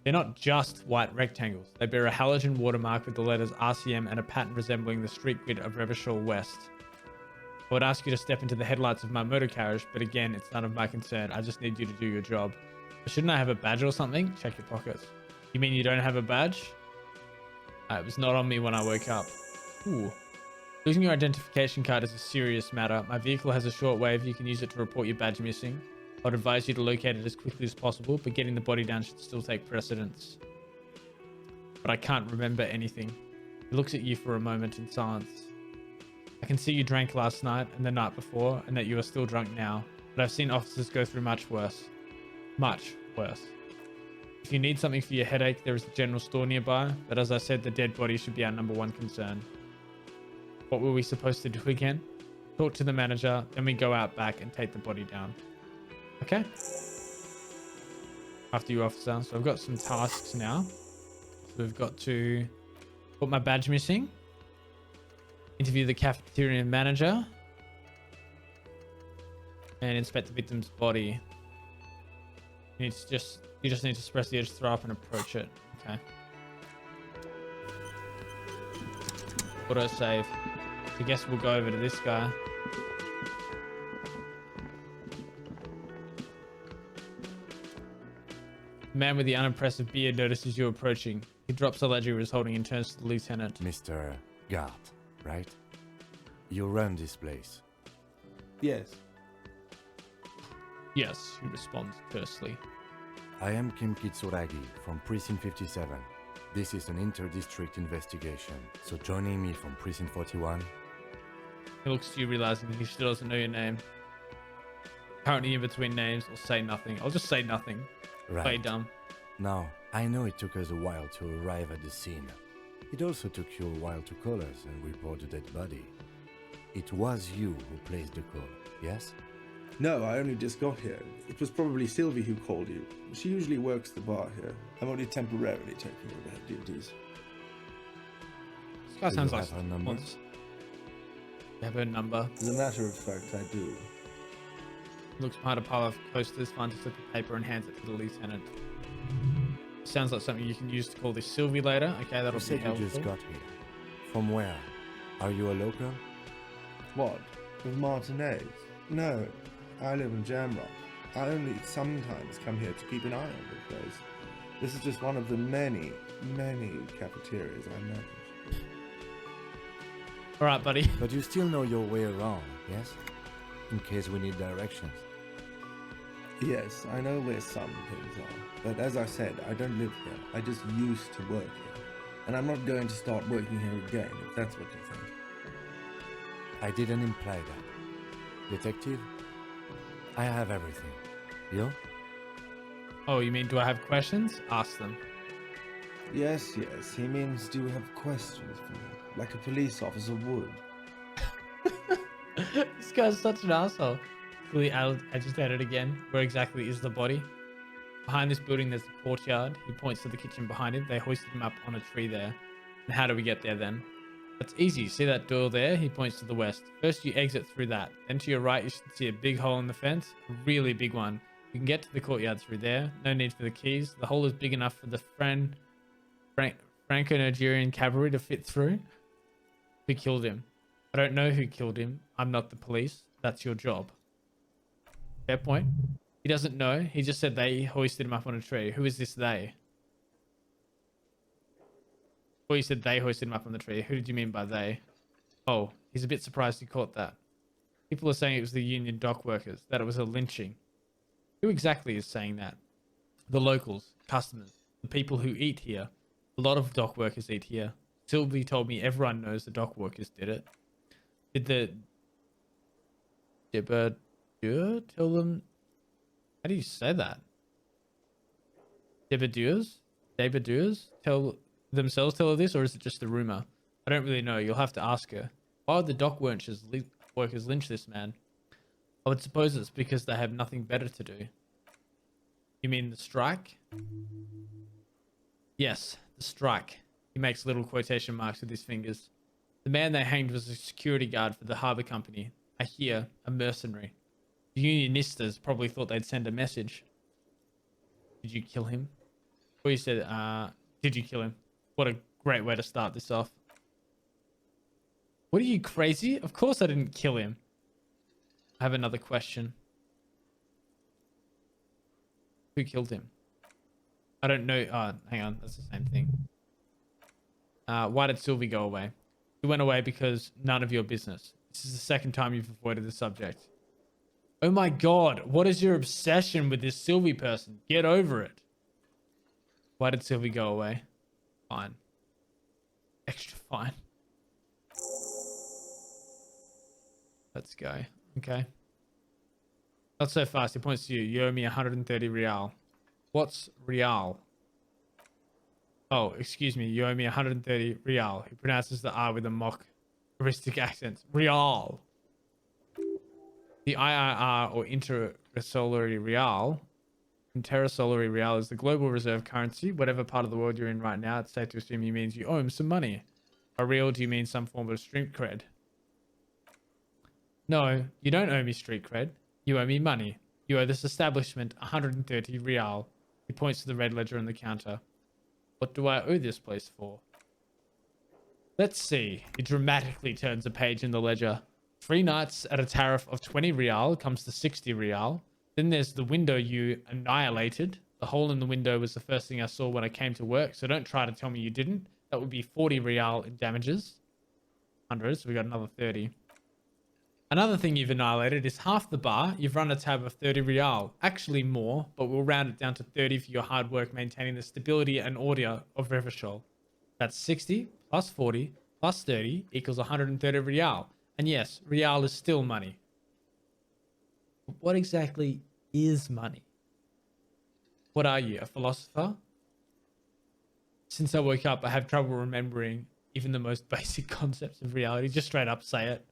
They're not just white rectangles. They bear a halogen watermark with the letters RCM and a pattern resembling the street grid of Revachol West. I would ask you to step into the headlights of my motor carriage, but again, it's none of my concern. I just need you to do your job. But shouldn't I have a badge or something? Check your pockets. You mean you don't have a badge? It was not on me when I woke up. Ooh. Losing your identification card is a serious matter. My vehicle has a shortwave. You can use it to report your badge missing. I'd advise you to locate it as quickly as possible, but getting the body down should still take precedence. But I can't remember anything. He looks at you for a moment in silence. I can see you drank last night and the night before, and that you are still drunk now, but I've seen officers go through much worse. Much worse. If you need something for your headache, there is a general store nearby, but as I said, the dead body should be our #1 concern. What were we supposed to do again? Talk to the manager, then we go out back and take the body down. Okay. After you, officer. So I've got some tasks now. So we've got to put my badge missing. Interview the cafeteria manager. And inspect the victim's body. You just need to press the edge, throw up and approach it. Okay. Auto save. I guess we'll go over to this guy. The man with the unimpressive beard notices you approaching. He drops the ledger he was holding and turns to the lieutenant. Mr. Gart, right? You run this place. Yes. Yes, he responds tersely. I am Kim Kitsuragi from Precinct 57. This is an inter-district investigation, so joining me from Precinct 41... He looks to you, realizing he still doesn't know your name. Currently in between names, or say nothing. I'll just say nothing. Right. Play dumb. Now, I know it took us a while to arrive at the scene. It also took you a while to call us and report the dead body. It was you who placed the call, yes? No, I only just got here. It was probably Sylvie who called you. She usually works the bar here. I'm only temporarily taking over her duties. This guy Do sounds you like have her number? wants- You have her number. As a matter of fact, I do. Looks behind a pile of posters, finds a slip of paper and hands it to the lieutenant. Sounds like something you can use to call this Sylvie later. Okay, that'll You be said you helpful. just got here. From where? Are you a local? What? With Martinez? No, I live in Jamrock. I only sometimes come here to keep an eye on the place. This is just one of the many, many cafeterias I manage. All right, buddy. But you still know your way around, yes? In case we need directions. Yes, I know where some things are, but as I said, I don't live here. I just used to work here, and I'm not going to start working here again, if that's what you think. I didn't imply that. Detective? I have everything. You? Oh, you mean do I have questions? Ask them. Yes, he means do you have questions for me, like a police officer would. This guy's such an asshole. Clearly agitated again. Where exactly is the body? Behind this building, there's a courtyard. He points to the kitchen behind him. They hoisted him up on a tree there. And how do we get there then? That's easy. See that door there? He points to the west. First, you exit through that. Then to your right, you should see a big hole in the fence. A really big one. You can get to the courtyard through there. No need for the keys. The hole is big enough for the Franco-Nigerian cavalry to fit through. We killed him. I don't know who killed him. I'm not the police. That's your job. Fair point. He doesn't know. He just said they hoisted him up on a tree. Who is this they? Or you said they hoisted him up on the tree. Who did you mean by they? Oh, he's a bit surprised he caught that. People are saying it was the union dock workers, that it was a lynching. Who exactly is saying that? The locals, customers, the people who eat here. A lot of dock workers eat here. Sylvie told me everyone knows the dock workers did it. Did the Debardeur tell them? How do you say that? Debardeurs tell themselves tell her this, or is it just a rumor? I don't really know. You'll have to ask her. Why would the dock workers lynch this man? I would suppose it's because they have nothing better to do. You mean the strike? Yes, the strike. He makes little quotation marks with his fingers. The man they hanged was a security guard for the harbour company. I hear, a mercenary. The unionistas probably thought they'd send a message. Did you kill him? Or you said, did you kill him? What a great way to start this off. What are you, crazy? Of course I didn't kill him. I have another question. Who killed him? I don't know. Hang on. That's the same thing. Why did Sylvie go away? He went away because none of your business. This is the second time you've avoided the subject. Oh my god. What is your obsession with this Sylvie person? Get over it. Why did Sylvie go away? Fine. Extra fine. Let's go. Okay. Not so fast. He points to you. You owe me 130 real. What's real? Oh, excuse me. You owe me 130 real. He pronounces the R with a mock heuristic accent. Real. The IIR or Intersolary Real. Intersolary Real is the global reserve currency. Whatever part of the world you're in right now, it's safe to assume he means you owe him some money. By real, do you mean some form of street cred? No, you don't owe me street cred. You owe me money. You owe this establishment 130 real. He points to the red ledger on the counter. What do I owe this place for? Let's see. He dramatically turns a page in the ledger. 3 nights at a tariff of 20 real comes to 60 real. Then there's the window you annihilated. The hole in the window was the first thing I saw when I came to work, so don't try to tell me you didn't. That would be 40 real in damages. 100, so we got another 30. Another thing you've annihilated is half the bar. You've run a tab of 30 real. Actually more, but we'll round it down to 30 for your hard work maintaining the stability and order of Revachol. That's 60 plus 40 plus 30 equals 130 real. And yes, real is still money. What exactly is money? What are you, a philosopher? Since I woke up, I have trouble remembering even the most basic concepts of reality. Just straight up say it.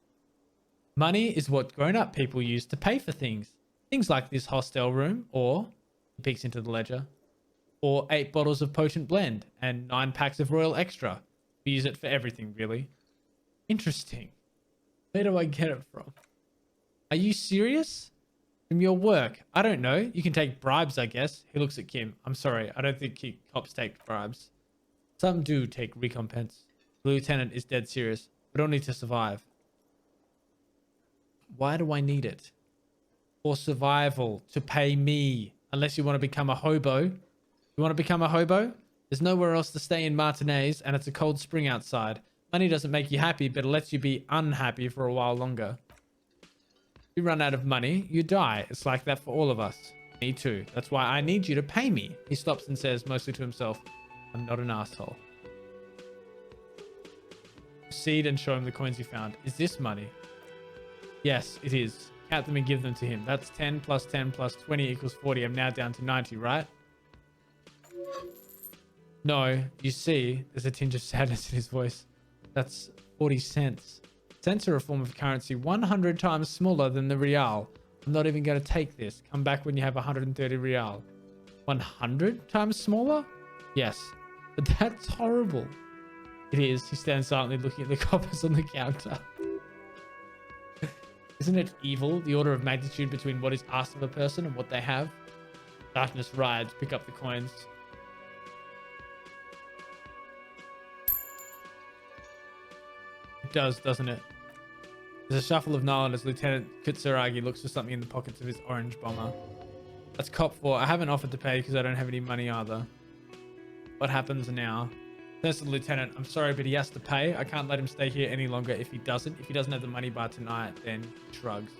Money is what grown-up people use to pay for things. Things like this hostel room, or, he peeks into the ledger, or 8 bottles of potent blend and 9 packs of Royal Extra. We use it for everything, really. Interesting. Where do I get it from? Are you serious? From your work? I don't know. You can take bribes, I guess. He looks at Kim. I'm sorry. I don't think cops take bribes. Some do take recompense. The lieutenant is dead serious. But only to survive. Why do I need it? For survival. To pay me. Unless you want to become a hobo. You want to become a hobo? There's nowhere else to stay in Martinez, and it's a cold spring outside. Money doesn't make you happy, but it lets you be unhappy for a while longer. If you run out of money, you die. It's like that for all of us. Me too. That's why I need you to pay me. He stops and says, mostly to himself, I'm not an asshole. Proceed and show him the coins you found. Is this money? Yes, it is. Count them and give them to him. That's 10 plus 10 plus 20 equals 40. I'm now down to 90, right? No, you see, there's a tinge of sadness in his voice. That's 40 cents. Cents are a form of currency 100 times smaller than the real. I'm not even going to take this. Come back when you have 130 real. 100 times smaller? Yes, but that's horrible. It is. He stands silently looking at the coppers on the counter. Isn't it evil, the order of magnitude between what is asked of a person and what they have? Darkness rides. Pick up the coins. It does, doesn't it? There's a shuffle of Nile as Lieutenant Kitsuragi looks for something in the pockets of his orange bomber. That's cop 4. I haven't offered to pay because I don't have any money either. What happens now? Says to the lieutenant, I'm sorry, but he has to pay. I can't let him stay here any longer if he doesn't. If he doesn't have the money by tonight, then he shrugs.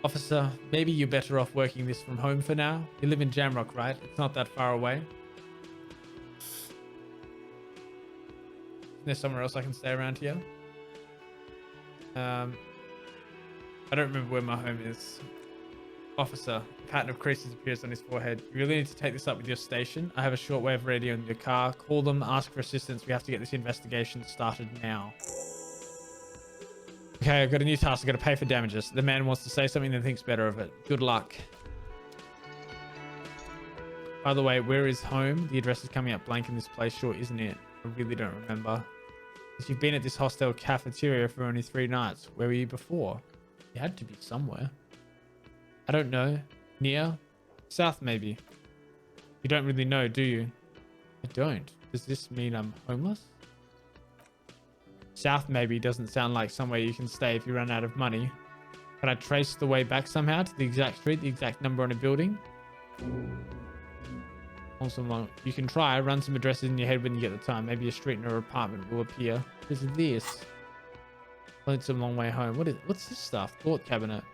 Officer, maybe you're better off working this from home for now. You live in Jamrock, right? It's not that far away. Is there somewhere else I can stay around here? I don't remember where my home is. Officer, a pattern of creases appears on his forehead. You really need to take this up with your station. I have a shortwave radio in your car. Call them, ask for assistance. We have to get this investigation started now. Okay, I've got a new task. I've got to pay for damages. The man wants to say something and thinks better of it. Good luck. By the way, where is home? The address is coming up blank in this place, sure, isn't it? I really don't remember. Because you've been at this hostel cafeteria for only 3 nights. Where were you before? You had to be somewhere. I don't know. Near? South, maybe. You don't really know, do you? I don't. Does this mean I'm homeless? South, maybe, doesn't sound like somewhere you can stay if you run out of money. Can I trace the way back somehow to the exact street, the exact number on a building? Also, you can try. Run some addresses in your head when you get the time. Maybe a street or apartment will appear. What is this? Well, it's a long way home. What's this stuff? Thought cabinet.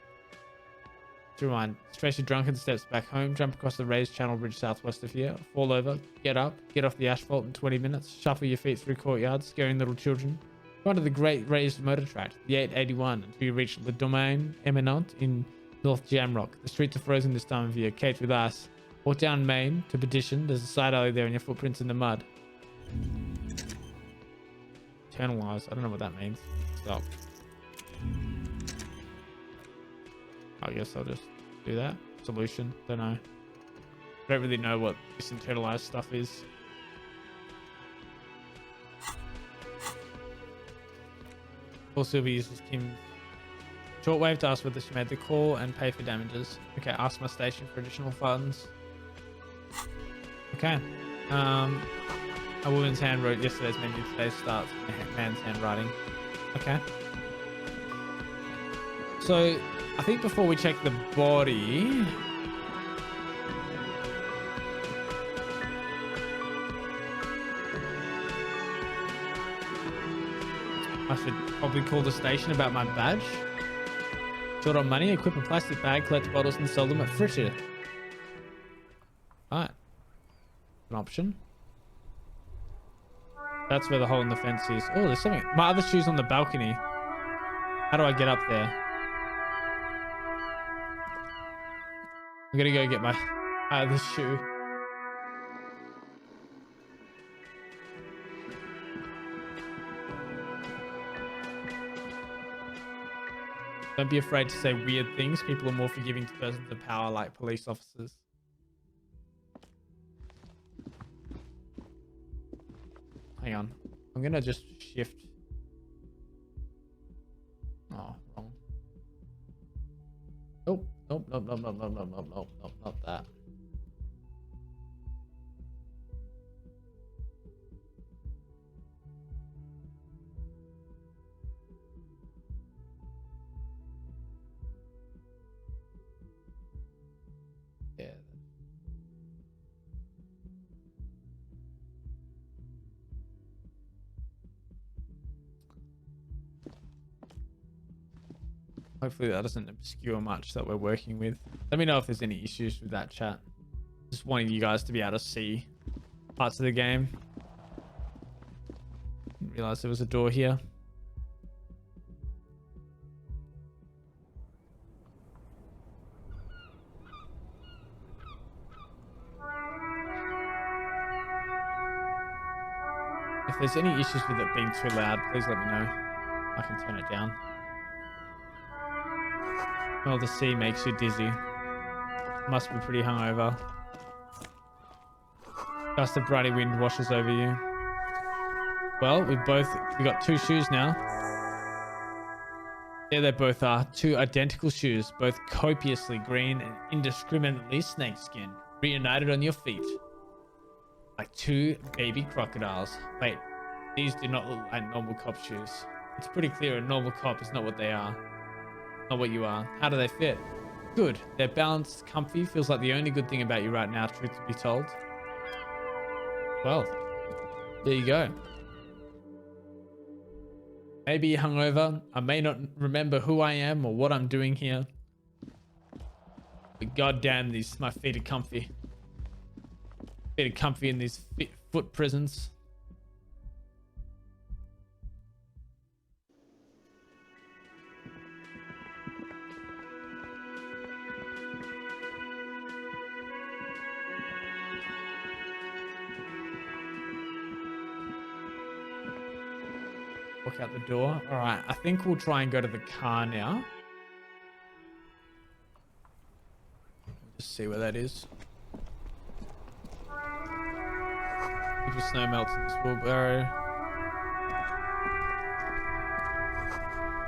Rewind. Tracy drunken steps back home, jump across the raised channel bridge southwest of here, fall over, get up, get off the asphalt in 20 minutes, shuffle your feet through courtyards, scaring little children. Go onto the great raised motor track, the 881, until you reach Le Domaine Eminent in North Jamrock. The streets are frozen this time of year, caked with ice. Walk down Main to Petition. There's a side alley there and your footprints in the mud. Eternalize. I don't know what that means. Stop. I guess I'll just do that. Solution. Don't know. I don't really know what this internalized stuff is. Paul Silver uses Kim's shortwave to ask whether she made the call and pay for damages. Okay, ask my station for additional funds. Okay. A woman's hand wrote yesterday's menu. Today starts a man's handwriting. Okay. So, I think before we check the body... I should probably call the station about my badge. Short on money, equip a plastic bag, collect bottles and sell them at Fritter. Alright. An option. That's where the hole in the fence is. Oh, there's something. My other shoe's on the balcony. How do I get up there? I'm gonna go get my other shoe. Don't be afraid to say weird things. People are more forgiving to persons of power like police officers. Hang on. I'm gonna just shift. Oh, wrong. Nope. Nope, nope, nope, nope, nope, nope, nope, nope, nope, not that. Yeah. Hopefully that doesn't obscure much that we're working with. Let me know if there's any issues with that, chat. Just wanting you guys to be able to see parts of the game. Didn't realize there was a door here. If there's any issues with it being too loud, please let me know. I can turn it down. Well, the sea makes you dizzy. Must be pretty hungover. Gust of brighty wind washes over you. Well, we got 2 shoes now. There they both are. 2 identical shoes, both copiously green and indiscriminately snakeskin, reunited on your feet. Like 2 baby crocodiles. Wait, these do not look like normal cop shoes. It's pretty clear a normal cop is not what they are. Not what you are. How do they fit? Good. They're balanced, comfy. Feels like the only good thing about you right now, truth to be told. Well, there you go. Maybe hungover. I may not remember who I am or what I'm doing here. But goddamn, my feet are comfy. Feet are comfy in these foot prisons. Walk out the door. All right, I think we'll try and go to the car now. Just see where that is. If the snow melts in this wheelbarrow.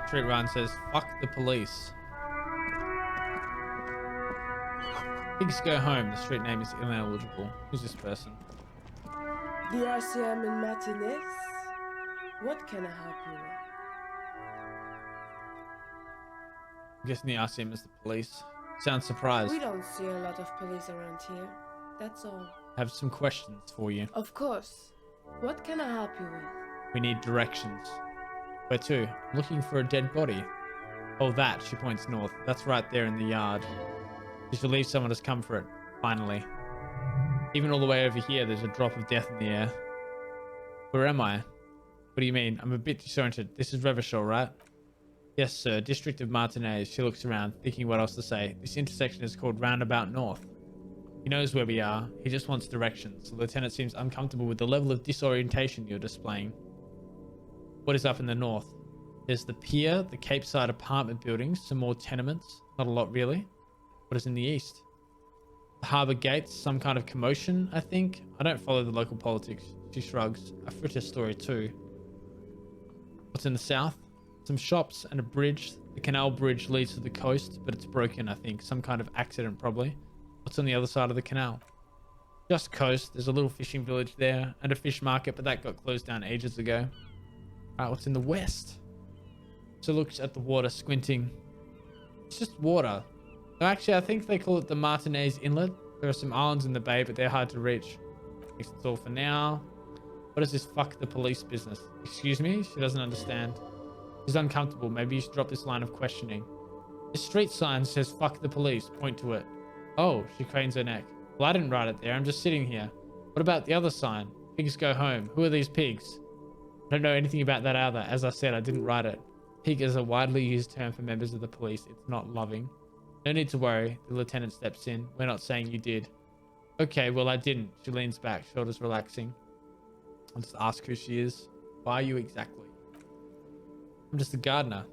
Street Ryan says, "Fuck the police." Pigs go home. The street name is ineligible. Who's this person? The RCM in Martinez? What can I help you with? I'm guessing the RCM is the police. Sounds surprised. We don't see a lot of police around here. That's all. Have some questions for you. Of course. What can I help you with? We need directions. Where to? Looking for a dead body. Oh, that. She points north. That's right there in the yard. She believes someone has come for it. Finally. Even all the way over here, there's a drop of death in the air. Where am I? What do you mean? I'm a bit disoriented. This is Revachol, right? Yes, sir. District of Martinez. She looks around, thinking what else to say. This intersection is called Roundabout North. He knows where we are. He just wants directions. The lieutenant seems uncomfortable with the level of disorientation you're displaying. What is up in the north? There's the pier, the Cape Side apartment buildings, some more tenements. Not a lot, really. What is in the east? The harbour gates, some kind of commotion, I think. I don't follow the local politics. She shrugs. A fritter story, too. What's in the south? Some shops and a bridge. The canal bridge leads to the coast, but it's broken, I think. Some kind of accident, probably. What's on the other side of the canal? Just coast. There's a little fishing village there and a fish market, but that got closed down ages ago. Alright, what's in the west? So looks at the water, squinting. It's just water. No, actually, I think they call it the Martinez Inlet. There are some islands in the bay, but they're hard to reach. I guess that's all for now. What is this fuck the police business? Excuse me? She doesn't understand. She's uncomfortable. Maybe you should drop this line of questioning. The street sign says fuck the police. Point to it. Oh, she cranes her neck. Well, I didn't write it there. I'm just sitting here. What about the other sign? Pigs go home. Who are these pigs? I don't know anything about that either. As I said, I didn't write it. Pig is a widely used term for members of the police. It's not loving. No need to worry. The lieutenant steps in. We're not saying you did. Okay, well, I didn't. She leans back, shoulders relaxing. I'll just ask who she is. Why are you exactly? I'm just a gardener.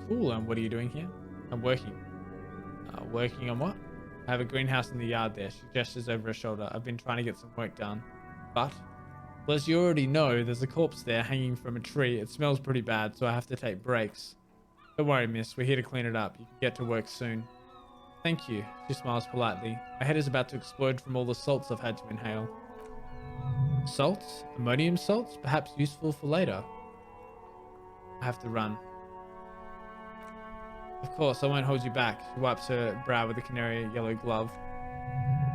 Cool. And what are you doing here? I'm working. Working on what? I have a greenhouse in the yard there. She gestures over her shoulder. I've been trying to get some work done. But, well, as you already know, there's a corpse there hanging from a tree. It smells pretty bad, so I have to take breaks. Don't worry, miss. We're here to clean it up. You can get to work soon. Thank you. She smiles politely. My head is about to explode from all the salts I've had to inhale. Salts? Ammonium salts? Perhaps useful for later. I have to run. Of course, I won't hold you back. She wipes her brow with a canary yellow glove.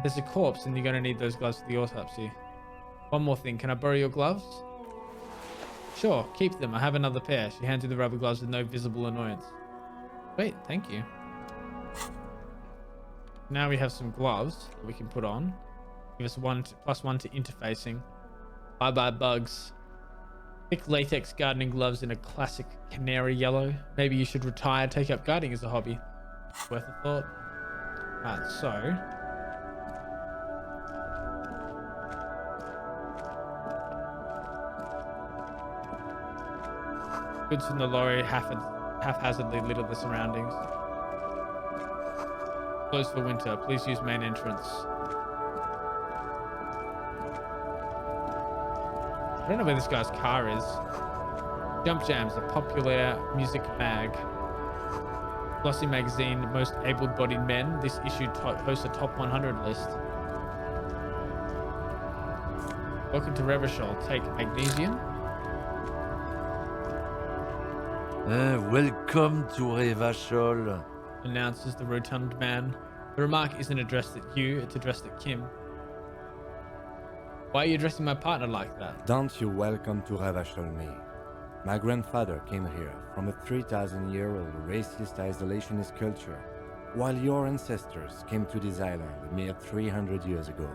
There's a corpse and you're going to need those gloves for the autopsy. One more thing. Can I borrow your gloves? Sure, keep them. I have another pair. She hands you the rubber gloves with no visible annoyance. Wait, thank you. Now we have some gloves that we can put on. Give us +1 to interfacing. Bye bye bugs. Thick latex gardening gloves in a classic canary yellow. Maybe you should retire, take up gardening as a hobby. Worth a thought. Right, so goods from the lorry haphazardly litter the surroundings. Closed for winter. Please use main entrance. I don't know where this guy's car is. Jump Jams, a popular music mag. Glossy magazine, most able-bodied men. This issue hosts a top 100 list. Welcome to Revachol. Take magnesium. Welcome to Revachol. Announces the rotund man. The remark isn't addressed at you, it's addressed at Kim. Why are you addressing my partner like that? Don't you welcome to Ravachol me. My grandfather came here from a 3,000-year-old racist isolationist culture, while your ancestors came to this island a mere 300 years ago.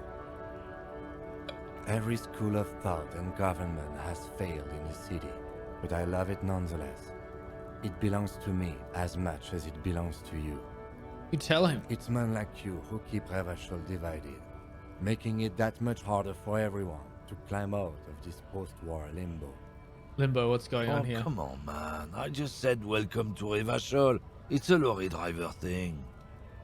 Every school of thought and government has failed in the city, but I love it nonetheless. It belongs to me as much as it belongs to you. You tell him. It's men like you who keep Ravachol divided, making it that much harder for everyone to climb out of this post-war limbo. Limbo, what's going on here? Come on, man. I just said welcome to Revachol. It's a lorry driver thing.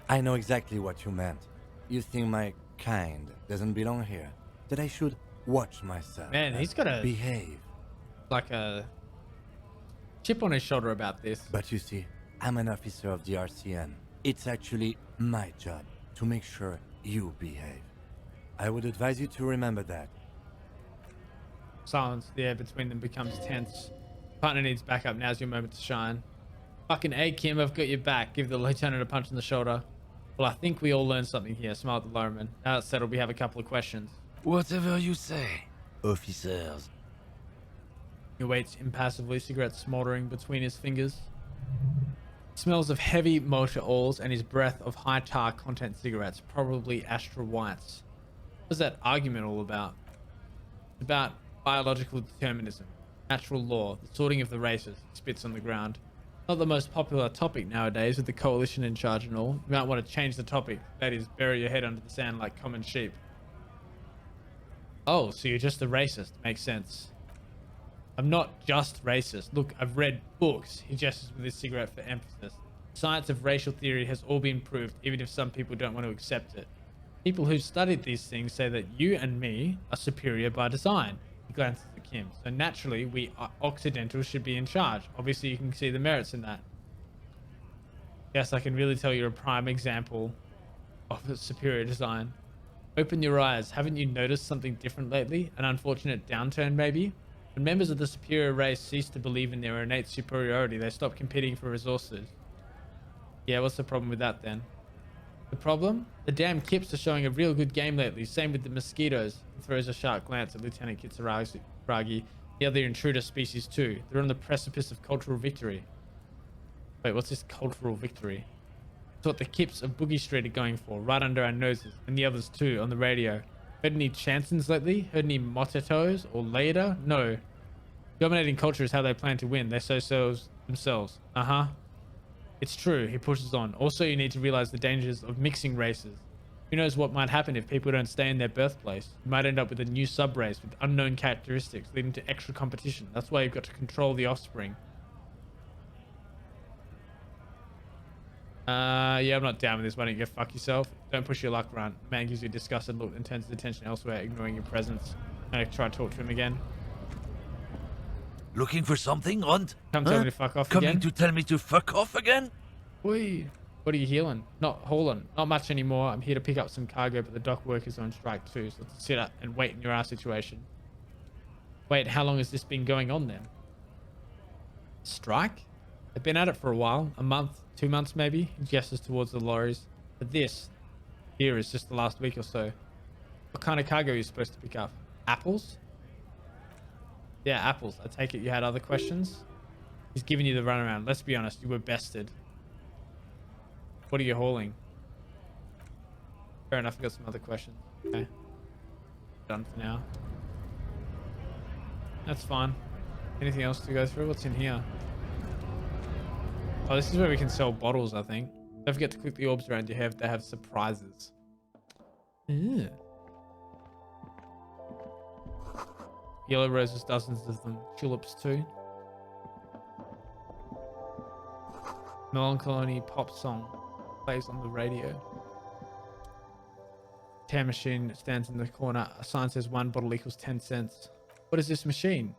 I know exactly what you meant. You think my kind doesn't belong here, that I should watch myself. Man, he's got a behave. like a chip on his shoulder about this. But you see, I'm an officer of the RCN. It's actually my job to make sure you behave. I would advise you to remember that. Silence, the air between them becomes tense. Partner needs backup, now's your moment to shine. Fucking A, Kim, I've got your back. Give the lieutenant a punch in the shoulder. Well, I think we all learned something here, smiled the lowerman. Now it's settled, we have a couple of questions. Whatever you say, officers. He waits impassively, cigarette smoldering between his fingers. Smells of heavy motor oils and his breath of high tar content cigarettes, probably Astra Whites. What's that argument all about? It's about biological determinism, natural law, the sorting of the races. He spits on the ground. Not the most popular topic nowadays with the coalition in charge and all. You might want to change the topic. That is, bury your head under the sand like common sheep. Oh, so you're just a racist. Makes sense. I'm not just racist. Look, I've read books. He gestures with his cigarette for emphasis. Science of racial theory has all been proved, even if some people don't want to accept it. People who've studied these things say that you and me are superior by design. He glances at Kim. So naturally, we Occidentals should be in charge. Obviously, you can see the merits in that. Yes, I can really tell you're a prime example of a superior design. Open your eyes. Haven't you noticed something different lately? An unfortunate downturn, maybe? When members of the superior race cease to believe in their innate superiority, they stop competing for resources. Yeah, what's the problem with that then? The problem? The damn Kips are showing a real good game lately. Same with the mosquitoes. He throws a sharp glance at Lieutenant Kitsuragi, the other intruder species too. They're on the precipice of cultural victory. Wait, what's this cultural victory? It's what the Kips of Boogie Street are going for, right under our noses, and the others too, on the radio. Heard any chansons lately? Heard any motetos or later? No. Dominating culture is how they plan to win. They sow selves themselves. Uh-huh. It's true, he pushes on. Also, you need to realize the dangers of mixing races. Who knows what might happen if people don't stay in their birthplace? You might end up with a new sub-race with unknown characteristics, leading to extra competition. That's why you've got to control the offspring. Yeah, I'm not down with this. Why don't you go fuck yourself? Don't push your luck around. The man gives you a disgusted look and turns his attention elsewhere, ignoring your presence. I'm gonna try to talk to him again. Looking for something, Hunt? Come tell me to fuck off Coming again. to tell me to fuck off again? Oi. What are you healing? Not hauling. Not much anymore. I'm here to pick up some cargo, but the dock workers are on strike too, so let's sit up and wait in your ass situation. Wait, how long has this been going on then? Strike? They've been at it for a while. A month, 2 months maybe. He gestures towards the lorries. But this here is just the last week or so. What kind of cargo are you supposed to pick up? Apples? Yeah, apples. I take it you had other questions? He's giving you the runaround. Let's be honest, you were bested. What are you hauling? Fair enough, I've got some other questions. Okay. Done for now. That's fine. Anything else to go through? What's in here? Oh, this is where we can sell bottles, I think. Don't forget to click the orbs around your head. They have surprises. Ew. Yellow roses, dozens of them. Tulips too. Melancholy pop song plays on the radio. Tear machine stands in the corner. A sign says 1 bottle equals 10 cents. What is this machine?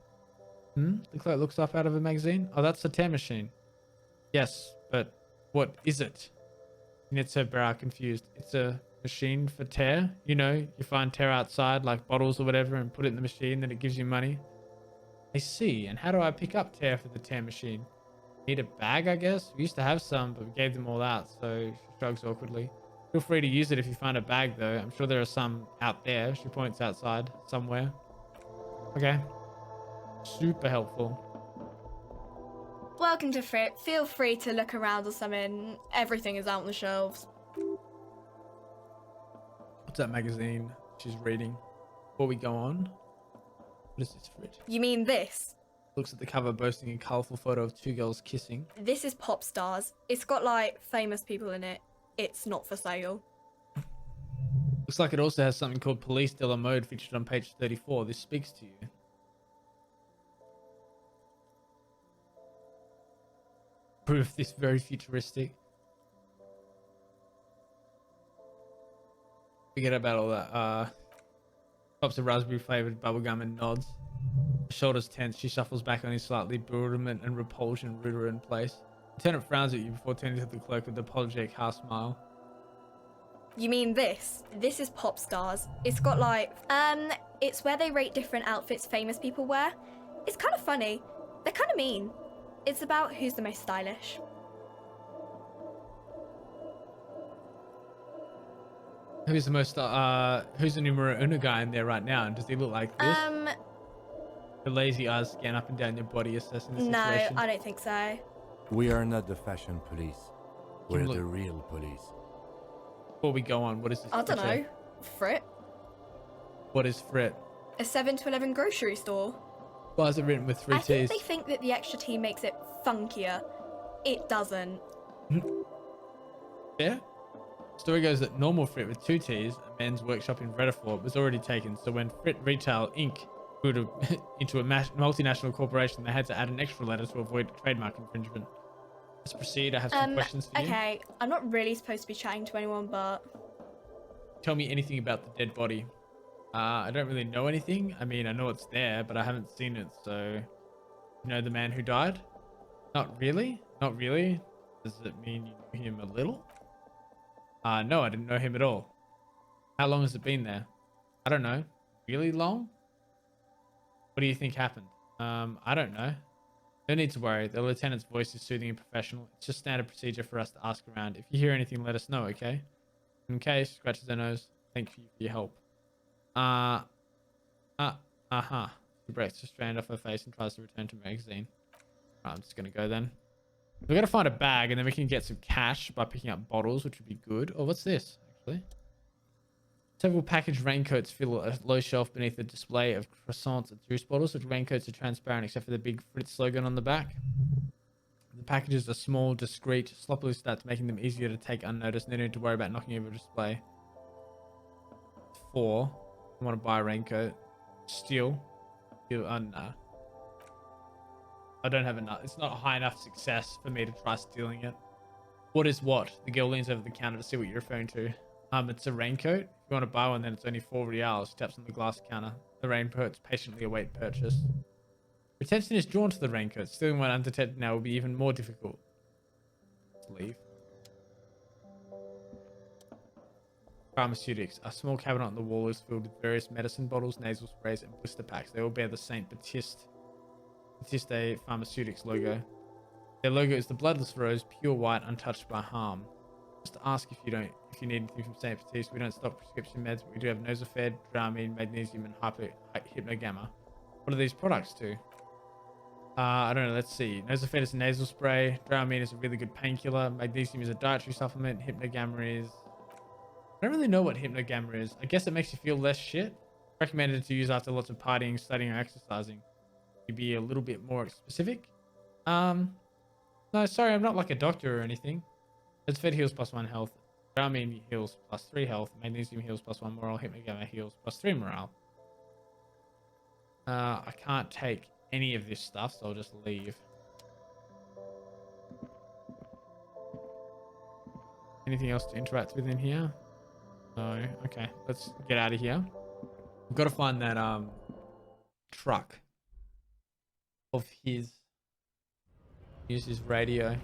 The clerk looks up out of a magazine. Oh, that's a tear machine. Yes, but what is it? She knits her brow confused. It's a machine for tear. You know, you find tear outside, like bottles or whatever, and put it in the machine, then it gives you money. I see. And how do I pick up tear for the tear machine? Need a bag, I guess. We used to have some, but we gave them all out, so she shrugs awkwardly. Feel free to use it if you find a bag, though. I'm sure there are some out there. She points outside somewhere. Okay. Super helpful. Welcome to Frit. Feel free to look around or something. Everything is out on the shelves. What's that magazine she's reading? Before we go on, what is this, Frit? You mean this? Looks at the cover, boasting a colourful photo of two girls kissing. This is Pop Stars. It's got like famous people in it. It's not for sale. Looks like it also has something called Police de la Mode featured on page 34. This speaks to you. Proof this very futuristic. Forget about all that. Pops a raspberry flavored bubblegum and nods. Shoulders tense, she shuffles back on his slightly bewilderment and repulsion rooter in place. Lieutenant frowns at you before turning to the clerk with an apologetic half smile. You mean this? This is Pop Stars. It's got like, it's where they rate different outfits famous people wear. It's kind of funny. They're kind of mean. It's about who's the most stylish. Who's the most, who's the numero uno guy in there right now? And does he look like this? The lazy eyes scan up and down your body, assessing the situation. No, I don't think so. We are not the fashion police. We're look- the real police. Before we go on, what is this? I don't picture? know. Frit? What is Frit? A 7 to 11 grocery store. Why is it written with three I think T's? they think that the extra T makes it funkier. It doesn't. Yeah? Story goes that normal Frit with two T's, a men's workshop in Rediford, was already taken, so when Frit Retail Inc. grew into a multinational corporation, they had to add an extra letter to avoid trademark infringement. Let's proceed. I have some questions for you. Okay, I'm not really supposed to be chatting to anyone, but... Tell me anything about the dead body. I don't really know anything. I mean, I know it's there, but I haven't seen it, so... You know the man who died? Not really? Not really? Does it mean you knew him a little? No, I didn't know him at all. How long has it been there? I don't know. Really long? What do you think happened? I don't know. No need to worry. The lieutenant's voice is soothing and professional. It's just standard procedure for us to ask around. If you hear anything, let us know, okay? In case, scratches her nose. Thank you for your help. She breaks the strand off her face and tries to return to the magazine. Right, I'm just gonna go then. We're gonna find a bag and then we can get some cash by picking up bottles, which would be good. Oh, what's this, actually? Several packaged raincoats fill a low shelf beneath a display of croissants and juice bottles. The raincoats are transparent except for the big Fritz slogan on the back. The packages are small, discreet, sloppily stacked, making them easier to take unnoticed. No need to worry about knocking over a display. 4. I want to buy a raincoat. Steal. Nah. I don't have enough. It's not high enough success for me to try stealing it. What is what? The girl leans over the counter to see what you're referring to. It's a raincoat. If you want to buy one, then it's only 4 reals. She taps on the glass counter. The raincoats patiently await purchase. Your attention is drawn to the raincoat. Stealing one undetected now will be even more difficult. Let's leave. Pharmaceutics. A small cabinet on the wall is filled with various medicine bottles, nasal sprays, and blister packs. They all bear the Saint Baptiste Pharmaceutics logo. Their logo is the bloodless rose, pure white, untouched by harm. Just to ask if you need anything from Saint Baptiste, we don't stock prescription meds, but we do have Nosophed, Dramamine, Magnesium, and Hypnogamma. What are these products do? I don't know. Let's see. Nosophed is a nasal spray. Dramamine is a really good painkiller. Magnesium is a dietary supplement. Hypnogamma is... I don't really know what Hypnogamma is. I guess it makes you feel less shit. Recommended to use after lots of partying, studying, or exercising. You be a little bit more specific. No, sorry, I'm not like a doctor or anything. Nosophed heals +1 health. Dramamine heals +3 health. Magnesium heals +1 morale. Hypnogamma heals +3 morale. I can't take any of this stuff, so I'll just leave. Anything else to interact with in here? No. Okay, let's get out of here. We've got to find that truck of his. Use his radio.